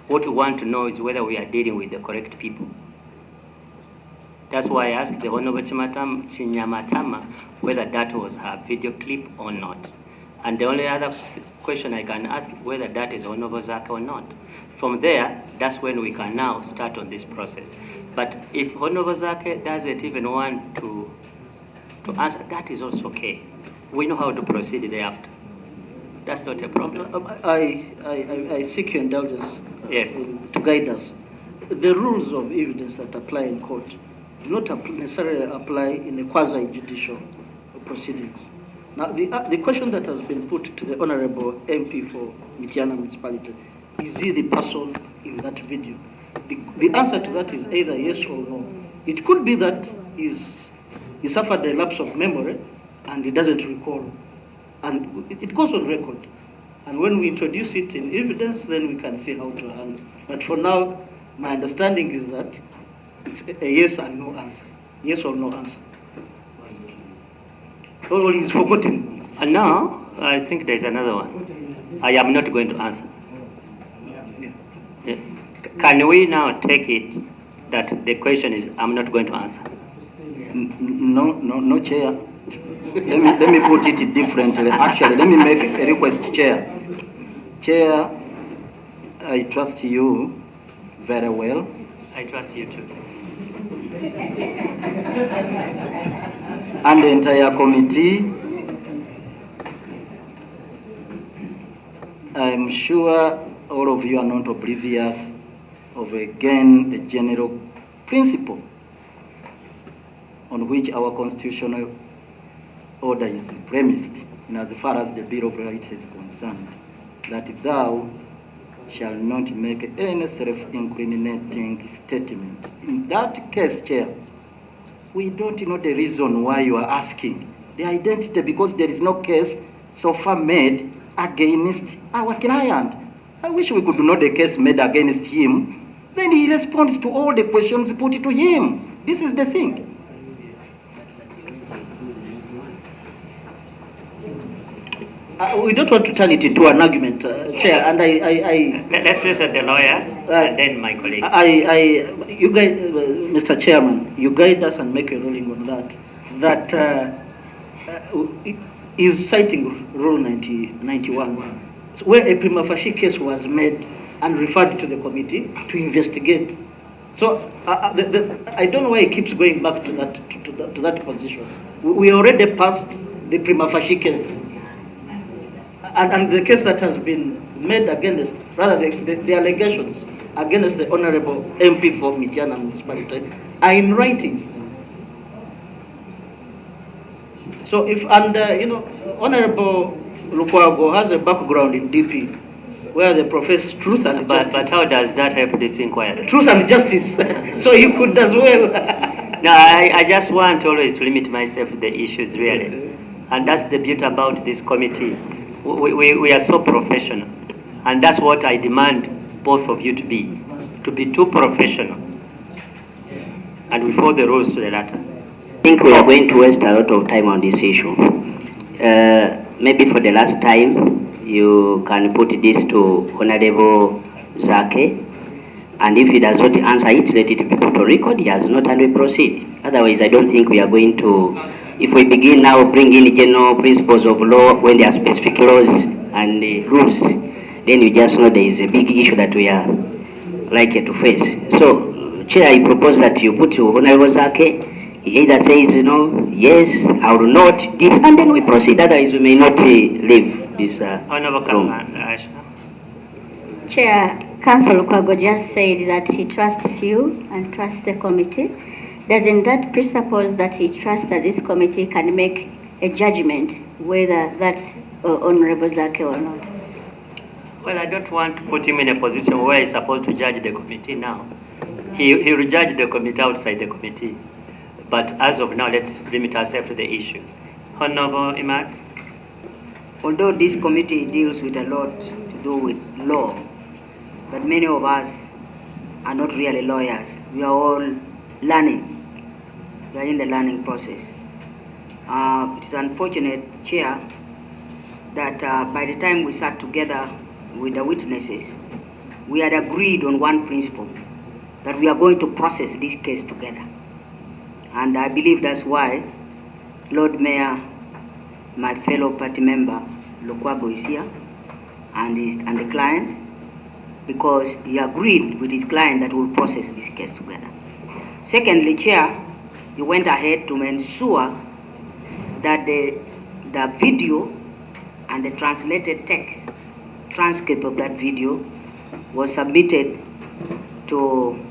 What we want to know is whether we are dealing with the correct people. That's why I asked the Honorable Chinyamatama whether that was her video clip or not. And the only other question I can ask whether that is Honorable Zaake or not. From there, that's when we can now start on this process. But if Honorable Zaake doesn't even want to answer, that is also okay. We know how to proceed thereafter. That's not a problem. I seek your indulgence Yes. to guide us. The rules of evidence that apply in court do not necessarily apply in a quasi-judicial proceedings. Now, the question that has been put to the Honorable MP for Mityana Municipality, is he the person in that video? The answer to that is either yes or no. It could be that he suffered a lapse of memory and he doesn't recall. And it goes on record. And when we introduce it in evidence, then we can see how to handle. But for now, my understanding is that it's a yes and no answer. Yes or no answer. Or he's forgotten. And now, I think there's another one. I am not going to answer. Yeah. Can we now take it that the question is, I'm not going to answer? No, Chair. let me put it differently. Actually, let me make a request, Chair. Chair, I trust you very well. I trust you too. And the entire committee. I'm sure all of you are not oblivious of, again, a general principle on which our constitutional order is premised, and as far as the Bill of Rights is concerned, that thou shall not make any self-incriminating statement. In that case, Chair, we don't know the reason why you are asking the identity, because there is no case so far made against our client. I wish we could know the case made against him. Then he responds to all the questions put to him. This is the thing. We don't want to turn it into an argument, Chair, and Let's listen to the lawyer and then my colleague. You guide, Mr. Chairman, you guide us and make a ruling on that. That is citing Rule 91, where a prima facie case was made and referred to the committee to investigate. So I don't know why he keeps going back to that position. We already passed the prima facie case. And the case that has been made against, rather the allegations against the Honorable MP for Mityana Municipality are in writing. So if, Honorable Lukwago has a background in DP, where they profess truth and justice. But how does that help this inquiry? Truth and justice. So he could as well. No, I just want always to limit myself to the issues, really. And that's the beauty about this committee. We are so professional. And that's what I demand both of you to be too professional. And we follow the rules to the letter. I think we are going to waste a lot of time on this issue. Maybe for the last time, you can put this to Honorable Zaake, and if he does not answer it, let it be put on record. He has not, and we proceed. Otherwise, I don't think we are going to. If we begin now bringing general principles of law when there are specific laws and rules, then you just know there is a big issue that we are likely to face. So, Chair, I propose that you put to Honorable Zaake. He either says, yes, I will not, this, and then we proceed. Otherwise, we may not leave this room. Chair, Councillor Lukwago just said that he trusts you and trusts the committee. Doesn't that presuppose that he trusts that this committee can make a judgment whether that's Honorable Zaake or not? Well, I don't want to put him in a position where he's supposed to judge the committee now. He will judge the committee outside the committee. But as of now, let's limit ourselves to the issue. Honorable Imat? Although this committee deals with a lot to do with law, but many of us are not really lawyers. We are all learning. We are in the learning process. It is unfortunate, Chair, that by the time we sat together with the witnesses, we had agreed on one principle, that we are going to process this case together. And I believe that's why Lord Mayor, my fellow party member, Lukwago is here, and the client, because he agreed with his client that we'll process this case together. Secondly, Chair, you went ahead to ensure that the video and the translated text, transcript of that video, was submitted to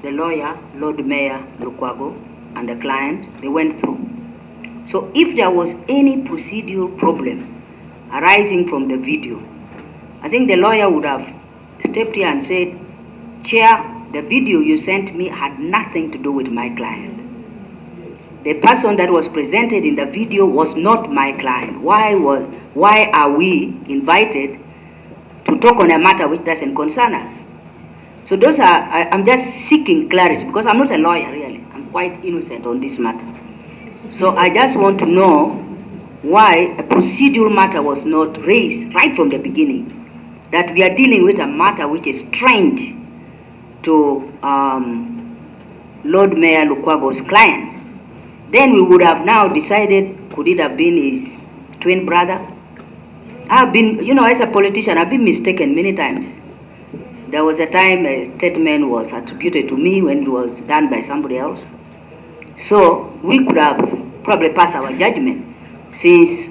the lawyer, Lord Mayor Lukwago, and the client. They went through. So if there was any procedural problem arising from the video, I think the lawyer would have stepped here and said, Chair, the video you sent me had nothing to do with my client. The person that was presented in the video was not my client. Why are we invited to talk on a matter which doesn't concern us? So those are, I'm just seeking clarity, because I'm not a lawyer really. I'm quite innocent on this matter. So I just want to know why a procedural matter was not raised right from the beginning, that we are dealing with a matter which is strange to Lord Mayor Lukwago's client. Then we would have now decided, could it have been his twin brother? I've been, you know, as a politician, I've been mistaken many times. There was a time a statement was attributed to me when it was done by somebody else. So we could have probably passed our judgment, since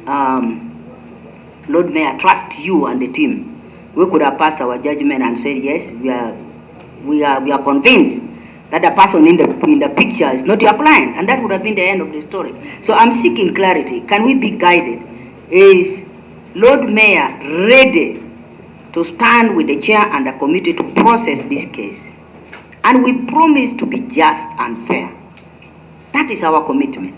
Lord Mayor trusts you and the team. We could have passed our judgment and said, yes, we are convinced that the person in the picture is not your client, and that would have been the end of the story. So I'm seeking clarity. Can we be guided? Is Lord Mayor ready to stand with the chair and the committee to process this case? And we promise to be just and fair. That is our commitment.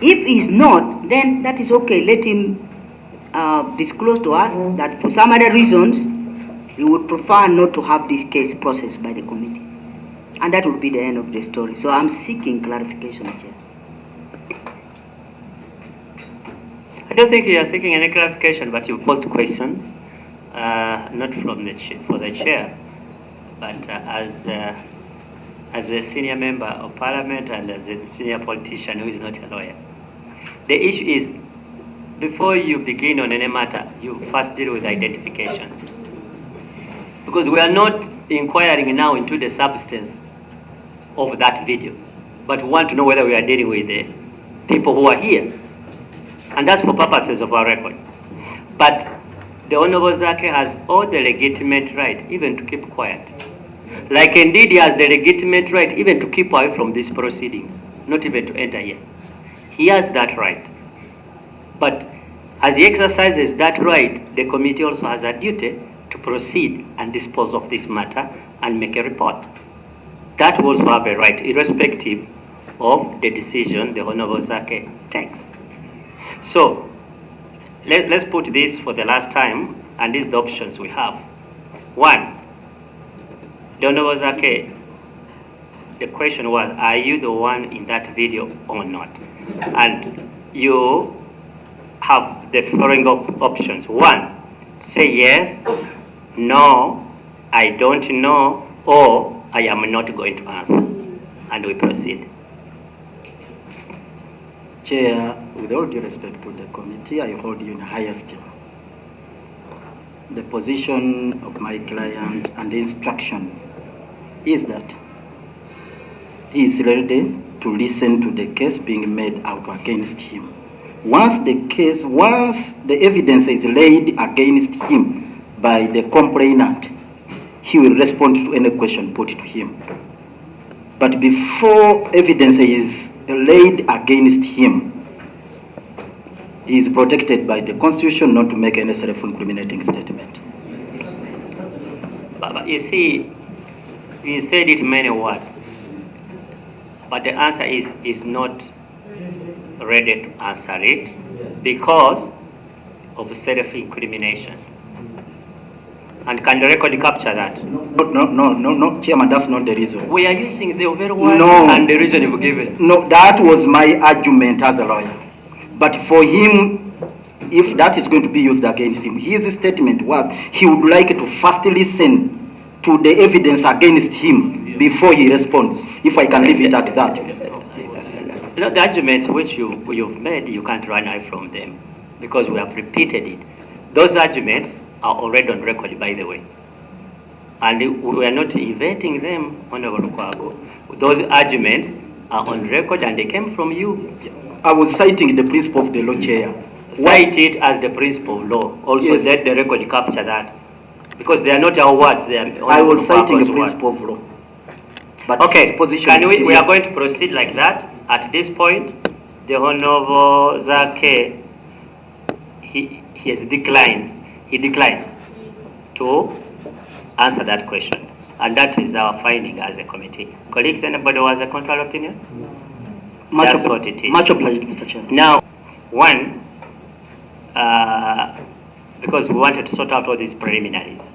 If he's not, then that is okay. Let him disclose to us that for some other reasons, he would prefer not to have this case processed by the committee. And that would be the end of the story. So I'm seeking clarification, Chair. I don't think you are seeking any clarification, but you posed questions, not from for the chair, but as a senior member of parliament and as a senior politician who is not a lawyer. The issue is, before you begin on any matter, you first deal with identifications. Because we are not inquiring now into the substance of that video, but we want to know whether we are dealing with the people who are here. And that's for purposes of our record. But the Honorable Zaake has all the legitimate right even to keep quiet. Like indeed he has the legitimate right even to keep away from these proceedings, not even to enter here. He has that right. But as he exercises that right, the committee also has a duty to proceed and dispose of this matter and make a report. That will also have a right, irrespective of the decision the Honorable Zaake takes. So, let's put this for the last time, and these are the options we have. One, the Honorable Zaake, the question was, are you the one in that video or not? And you have the following options. One, say yes, no, I don't know, or I am not going to answer. And we proceed. Chair, with all due respect to the committee, I hold you in high esteem. The position of my client and the instruction is that he is ready to listen to the case being made out against him. Once the evidence is laid against him, by the complainant, he will respond to any question put to him. But before evidence is laid against him, he is protected by the Constitution not to make any self-incriminating statement. But you see, he said it many words, but the answer is not ready to answer it because of self-incrimination. And can the record capture that? No, Chairman, that's not the reason. We are using the very words and the reason you've given. No, that was my argument as a lawyer. But for him, if that is going to be used against him, his statement was he would like to first listen to the evidence against him before he responds, if I can leave it at that. You know, the arguments which you've made, you can't run away from them because we have repeated it. Those arguments are already on record, by the way. And we are not inventing them, Honorable Lukwago. Those arguments are on record and they came from you. I was citing the principle of the law, Chair. Cite it as the principle of law. Also, yes. Let the record capture that. Because they are not our words, they are I was citing the principle of law. But okay, his position is we are going to proceed like that. At this point, the Honorable Zaake, he declines to answer that question. And that is our finding as a committee. Colleagues, anybody who has a contrary opinion? That's what it is. Much obliged, Mr. Chairman. Now, one, because we wanted to sort out all these preliminaries,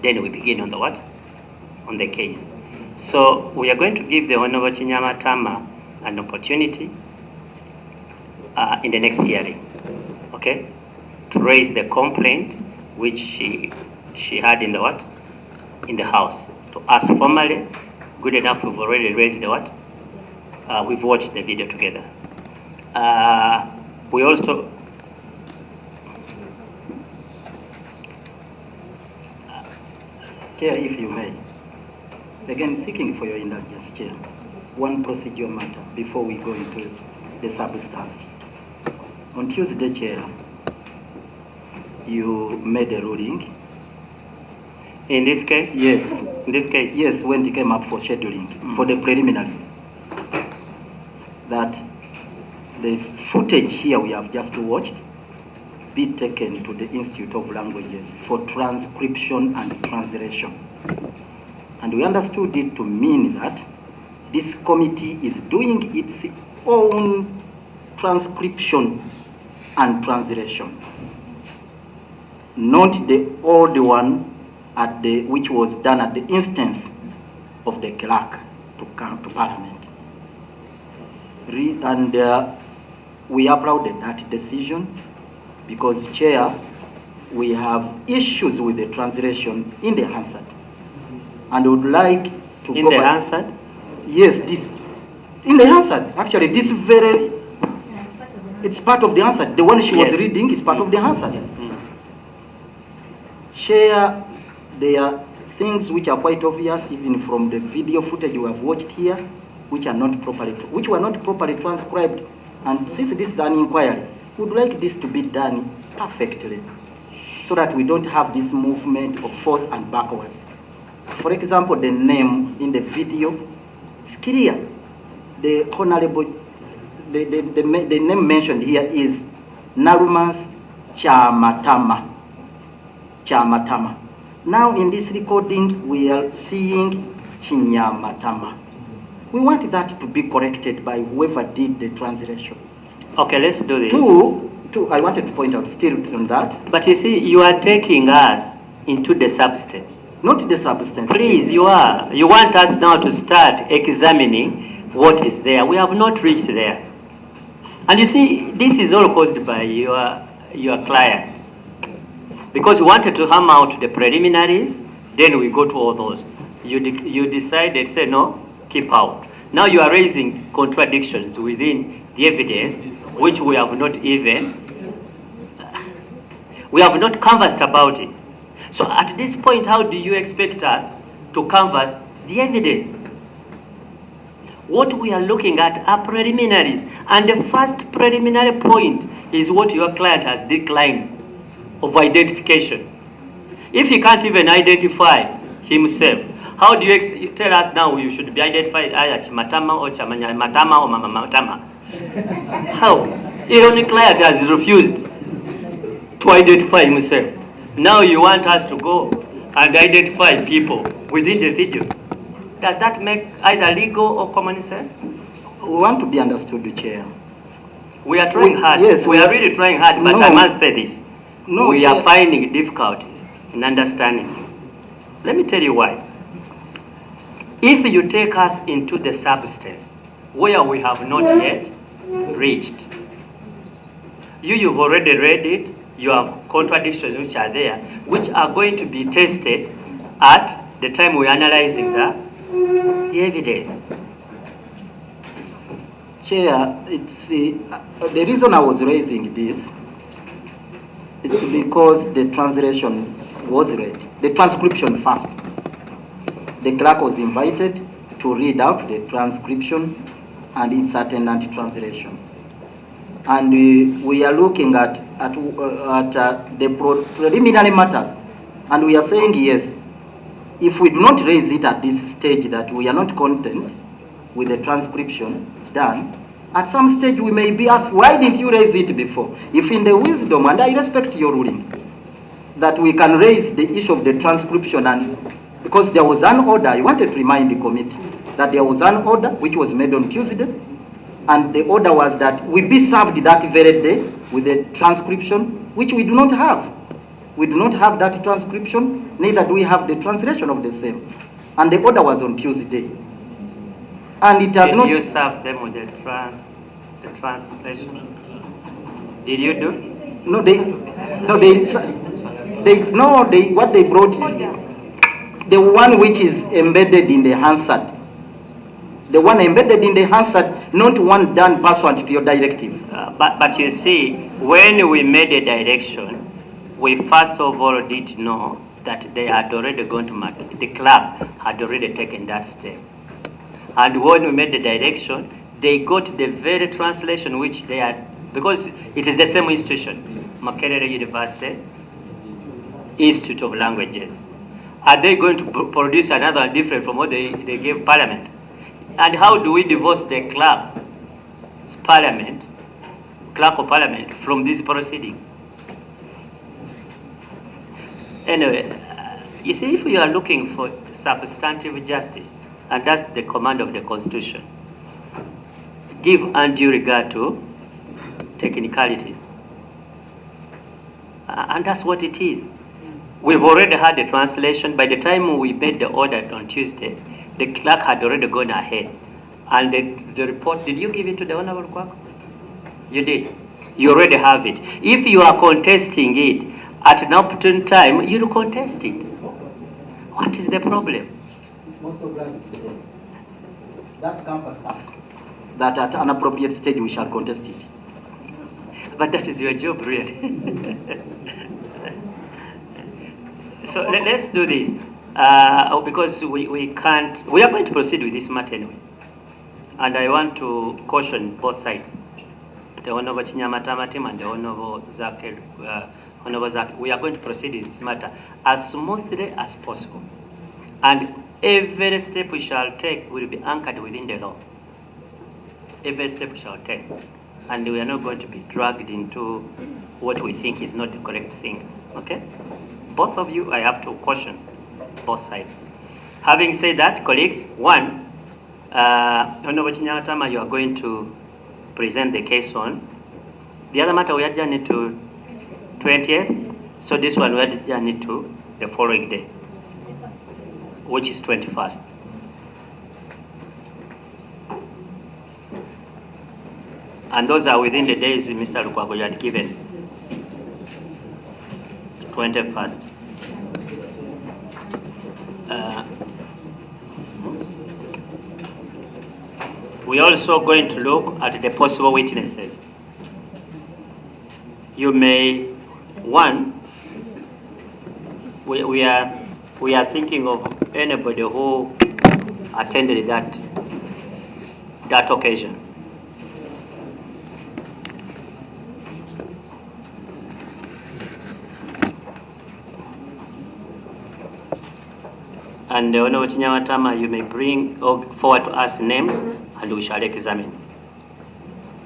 then we begin on the what? On the case. So we are going to give the Honorable Kinyamatama an opportunity in the next hearing, okay, to raise the complaint which she had in the what? In the House. To ask formally, good enough, we've already raised the what? We've watched the video together. We also, Chair, if you may, again seeking for your indulgence, Chair, one procedural matter before we go into the substance. On Tuesday, Chair, you made a ruling. in this case? Yes. In this case? Yes, when it came up for scheduling, for the preliminaries, that the footage here we have just watched be taken to the Institute of Languages for transcription and translation. And we understood it to mean that this committee is doing its own transcription and translation, not the old one at the, which was done at the instance of the clerk to come to Parliament. We applauded that decision because, Chair, we have issues with the translation in the Hansard, and would like to in go the back. Hansard? Yes, this in the Hansard. Actually, this very it's part of the Hansard. The one she was reading is part of the Hansard. Chair, there are things which are quite obvious, even from the video footage you have watched here, which are not properly, which were not properly transcribed. And since this is an inquiry, we would like this to be done perfectly, so that we don't have this movement of forth and backwards. For example, the name in the video is clear. The honorable, the name mentioned here is Narumas Chamatama. Chamatama. Now in this recording, we are seeing Kinyamatama. We want that to be corrected by whoever did the translation. Okay, let's do this. Two, I wanted to point out still on that. But you see, you are taking us into the substance. Not the substance. Please, you are. You want us now to start examining what is there. We have not reached there. And you see, this is all caused by your client. Because you wanted to hammer out the preliminaries, then we go to all those. You decided, say no, keep out. Now you are raising contradictions within the evidence, which we have not canvassed about it. So at this point, how do you expect us to canvass the evidence? What we are looking at are preliminaries. And the first preliminary point is what your client has declined of identification. If he can't even identify himself, how do you tell us now you should be identified either Chimatama or Chamanyamatama or Mamamatama? How? Even the client has refused to identify himself. Now you want us to go and identify people within the video. Does that make either legal or common sense? We want to be understood, Chair. We are trying hard. Yes, we are really trying hard, but no, I must say this. No, we Chair. are finding difficulties in understanding. Let me tell you why. If you take us into the substance where we have not yet reached, you've already read it, you have contradictions which are there, which are going to be tested at the time we're analyzing the evidence. Chair, it's the reason I was raising this, it's because the translation was read, the transcription first. The clerk was invited to read out the transcription and its attendant translation. And we are looking at the preliminary matters, and we are saying yes, if we do not raise it at this stage that we are not content with the transcription done, at some stage we may be asked, why didn't you raise it before? If in the wisdom, and I respect your ruling, that we can raise the issue of the transcription, and because there was an order, I wanted to remind the committee that there was an order which was made on Tuesday, and the order was that we be served that very day with the transcription, which we do not have. We do not have that transcription, neither do we have the translation of the same. And the order was on Tuesday. And it has not... Did you serve them with the translation? Did you do? No, what they brought is the one which is embedded in the Hansard. The one embedded in the Hansard, not one done pursuant to your directive. But you see, when we made a direction, we first of all did know that they had already gone to market. The club had already taken that step. And when we made the direction, they got the very translation which they had, because it is the same institution, Makerere University, Institute of Languages. Are they going to produce another different from what they gave Parliament? And how do we divorce the clerk of Parliament from these proceedings? Anyway, you see, if you are looking for substantive justice, and that's the command of the Constitution, give undue regard to technicalities. And that's what it is. We've already had the translation. By the time we made the order on Tuesday, the clerk had already gone ahead. And the report, did you give it to the Honorable Clerk? You did. You already have it. If you are contesting it, at an opportune time, you will contest it. What is the problem? Most of that comforts us that at an appropriate stage we shall contest it. But that is your job, really. So let's do this, because we can't, we are going to proceed with this matter anyway. And I want to caution both sides, the Honorable Chinyamatama team and the Honorable Zaake, Honorable Zaake. We are going to proceed with this matter as smoothly as possible. And every step we shall take will be anchored within the law. Every step we shall take. And we are not going to be dragged into what we think is not the correct thing, okay? Both of you, I have to caution both sides. Having said that, colleagues, one, Honorable Chinyamatama, you are going to present the case on. The other matter we adjourn it to 20th, so this one we adjourn it to the following day, which is 21st. And those are within the days Mr. Lukwago you had given. 21st. We're also going to look at the possible witnesses. You may, one, we are thinking of anybody who attended that occasion. And the Honorable Kinyamatama, you may bring or forward to us names, and we shall examine.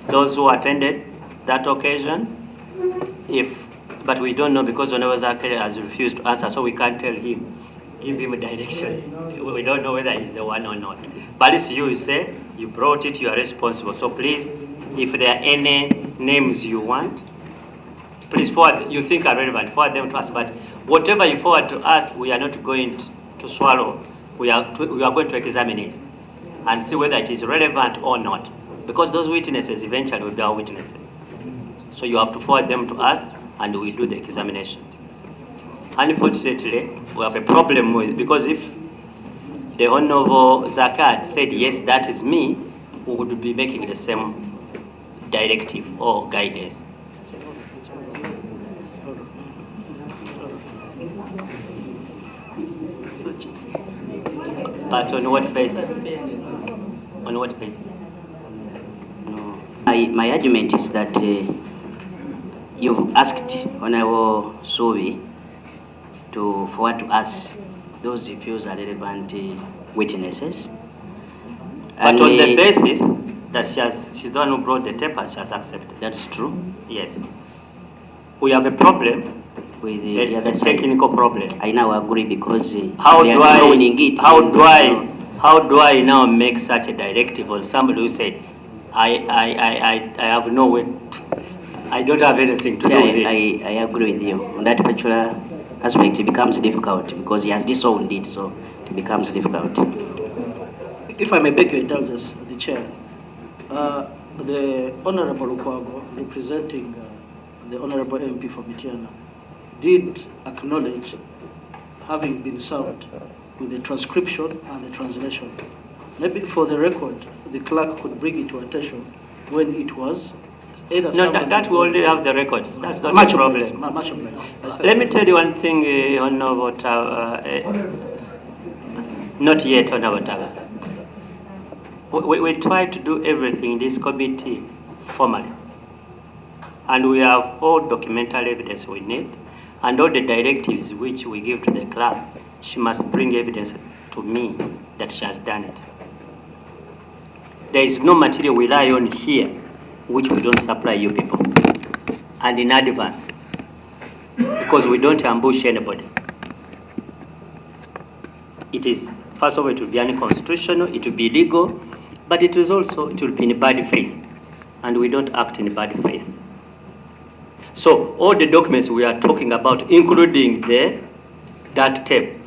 Those who attended that occasion, but we don't know because Honorable Zaake has refused to answer, so we can't tell him, give him directions. We don't know whether he's the one or not. But it's you say, you brought it, you are responsible. So please, if there are any names you want, please forward, you think are relevant, forward them to us. But whatever you forward to us, we are not going to swallow. We are going to examine it and see whether it is relevant or not. Because those witnesses eventually will be our witnesses. So you have to forward them to us and we do the examination. Unfortunately, we have a problem with, because if the Honorable Zaake had said, yes, that is me, we would be making the same directive or guidance. But on what basis? On what basis? No. My argument is that you've asked Honorable Sobi to forward to us those he feels are relevant witnesses. But on the basis that she's the one who brought the papers, she has accepted. That's true. Yes. We have a problem with the other technical problem. I now agree because how do I now make such a directive on somebody who said I have no way, I don't have anything to do with it? I agree with you on that particular aspect. It becomes difficult because he has disowned it, so it becomes difficult. If I may beg your indulgence, the chair, the Honorable Lukwago, representing the Honorable MP for Mityana, did acknowledge having been served with the transcription and the translation. Maybe for the record, the clerk could bring it to attention when it was either. No, that we already have the records. That's not a problem. Much obliged. Let me tell you one thing, Honorable not yet, Honorable. We try to do everything in this committee formally. And we have all documentary evidence we need, and all the directives which we give to the clerk. She must bring evidence to me that she has done it. There is no material we rely on here which we don't supply you people, and in advance, because we don't ambush anybody. It is, first of all, it will be unconstitutional, it will be illegal, but it will be in bad faith, and we don't act in bad faith. So all the documents we are talking about, including that tape,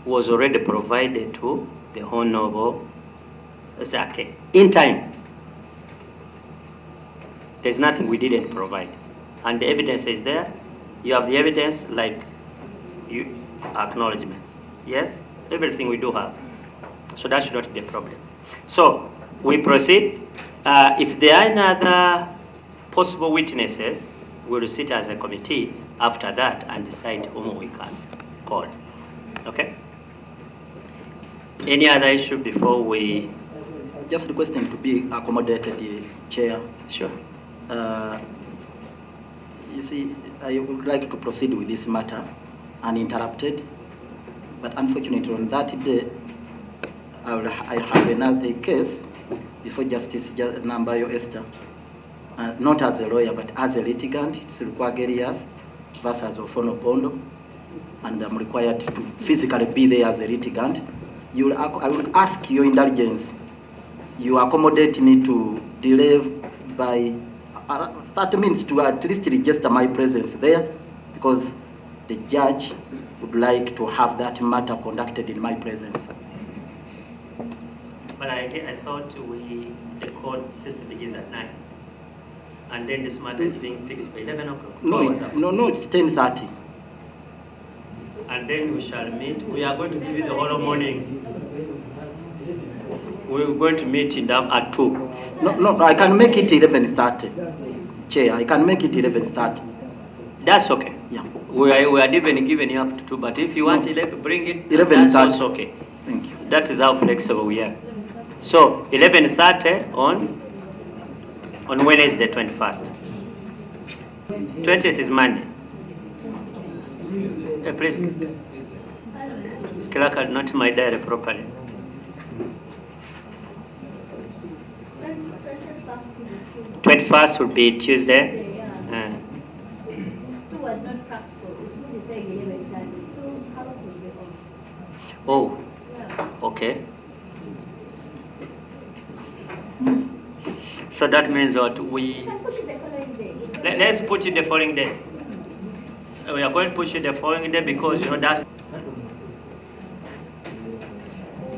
was already provided to the Honorable Zaake in time. There's nothing we didn't provide, and the evidence is there. You have the evidence, like acknowledgements. Yes, everything we do have. So that should not be a problem. So we proceed. If there are any other possible witnesses, we will sit as a committee after that and decide whom we can call. Okay? Any other issue before we? Just requesting to be accommodated, Chair. Sure. You see, I would like to proceed with this matter uninterrupted, but unfortunately on that day, I have another case before Justice Nambayo Esther, not as a lawyer, but as a litigant. It's Tukooye areas versus Ofono Pondo, and I'm required to physically be there as a litigant. I will ask your indulgence. You accommodate me to delay by 30 minutes to at least register my presence there, because the judge would like to have that matter conducted in my presence. But I thought the court system begins at 9. And then this matter is being fixed for 11 o'clock. No, it's 10:30. And then we shall meet. We are going to give you the whole morning. We're going to meet at 2. No, I can make it 11:30. Chair, I can make it 11:30. That's okay. Yeah. We are even giving you up to 2, but if you want to bring it, 11:30. that's also okay. Thank you. That is how flexible we are. So 11:30 on Wednesday 21st. 20th is Monday. Please, clerk had not my diary properly. 21st would be Tuesday. Yeah. 2 was not practical. It's good to say 11:30. 2 house will be on. Oh, Yeah. okay. So that means what we... You can push it the following day. Let's put it the following day. We are going to push it the following day because, you know, that's...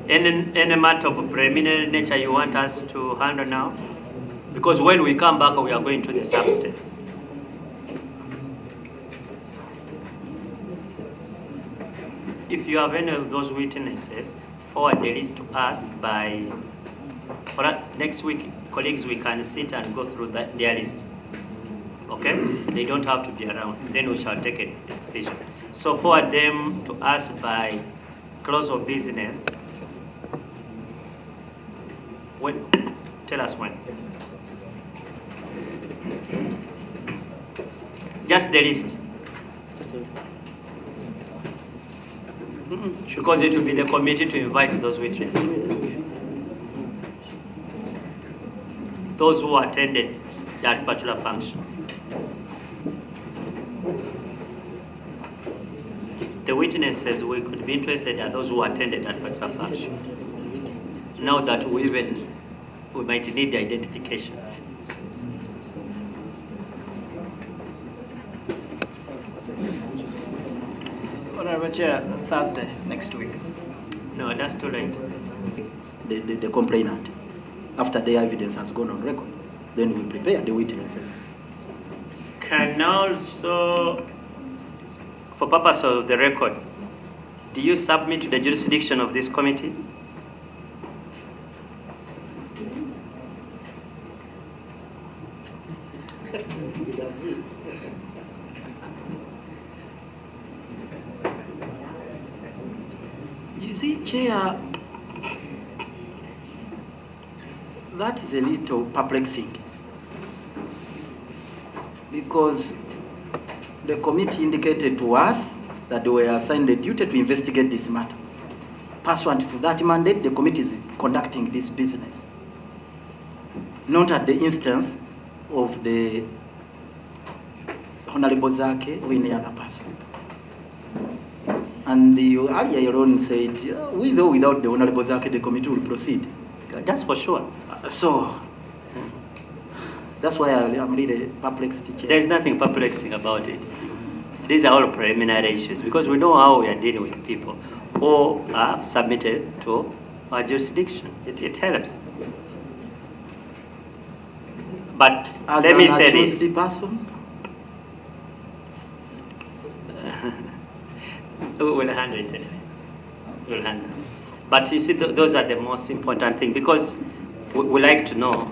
Any matter of preliminary nature you want us to handle now? Because when we come back, we are going to the substance. If you have any of those witnesses, forward the list to us by... next week, colleagues, we can sit and go through their list. Okay? They don't have to be around. Then we shall take a decision. So forward them to us by close of business. When? Tell us when. Just the list. Because it will be the committee to invite those witnesses. Those who attended that particular function. The witnesses we could be interested are those who attended that particular function. Now that we might need the identifications. Honorable Chair, Thursday next week. No, that's too late. The complainant, after the evidence has gone on record, then we prepare the witnesses. Can also, for purpose of the record, do you submit to the jurisdiction of this committee? You see, Chair, that is a little perplexing because the committee indicated to us that they were assigned the duty to investigate this matter. Pursuant to that mandate, the committee is conducting this business, not at the instance of the Honorable Zaake or any other person. And you earlier on said, with or without the Honorable Zaake, the committee will proceed. That's for sure. So, that's why I'm really perplexed. There's nothing perplexing about it. These are all preliminary issues because we know how we are dealing with people who are submitted to our jurisdiction. It helps. But as let me say this. Person? We'll handle it anyway. We'll handle it. But you see, those are the most important thing because we like to know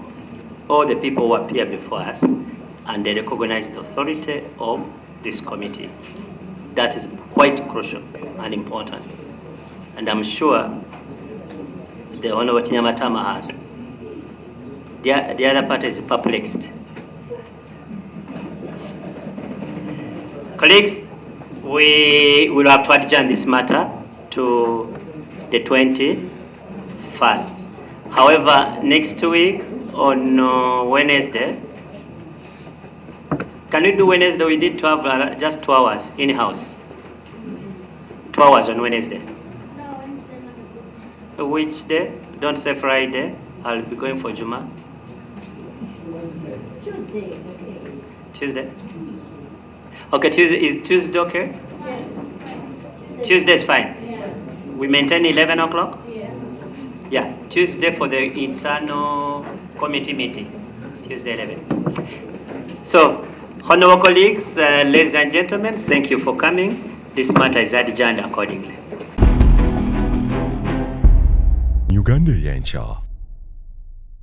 all the people who appear before us and they recognize the authority of this committee. That is quite crucial and important. And I'm sure the Honorable Kinyamatama has. The other part is perplexed. Colleagues, we will have to adjourn this matter to the 21st. However, next week on Wednesday, can we do Wednesday? We need to have just 2 hours in-house. 2 hours on Wednesday. No, Wednesday not good. Which day? Don't say Friday. I'll be going for Juma. Tuesday is okay. Tuesday? Okay, Tuesday. Is Tuesday okay? Yes, it's fine. Tuesday is fine. Yes. We maintain 11 o'clock? Yes. Yeah, Tuesday for the internal committee meeting. Tuesday 11. So, honorable colleagues, ladies and gentlemen, thank you for coming. This matter is adjourned accordingly. Uganda Yancha.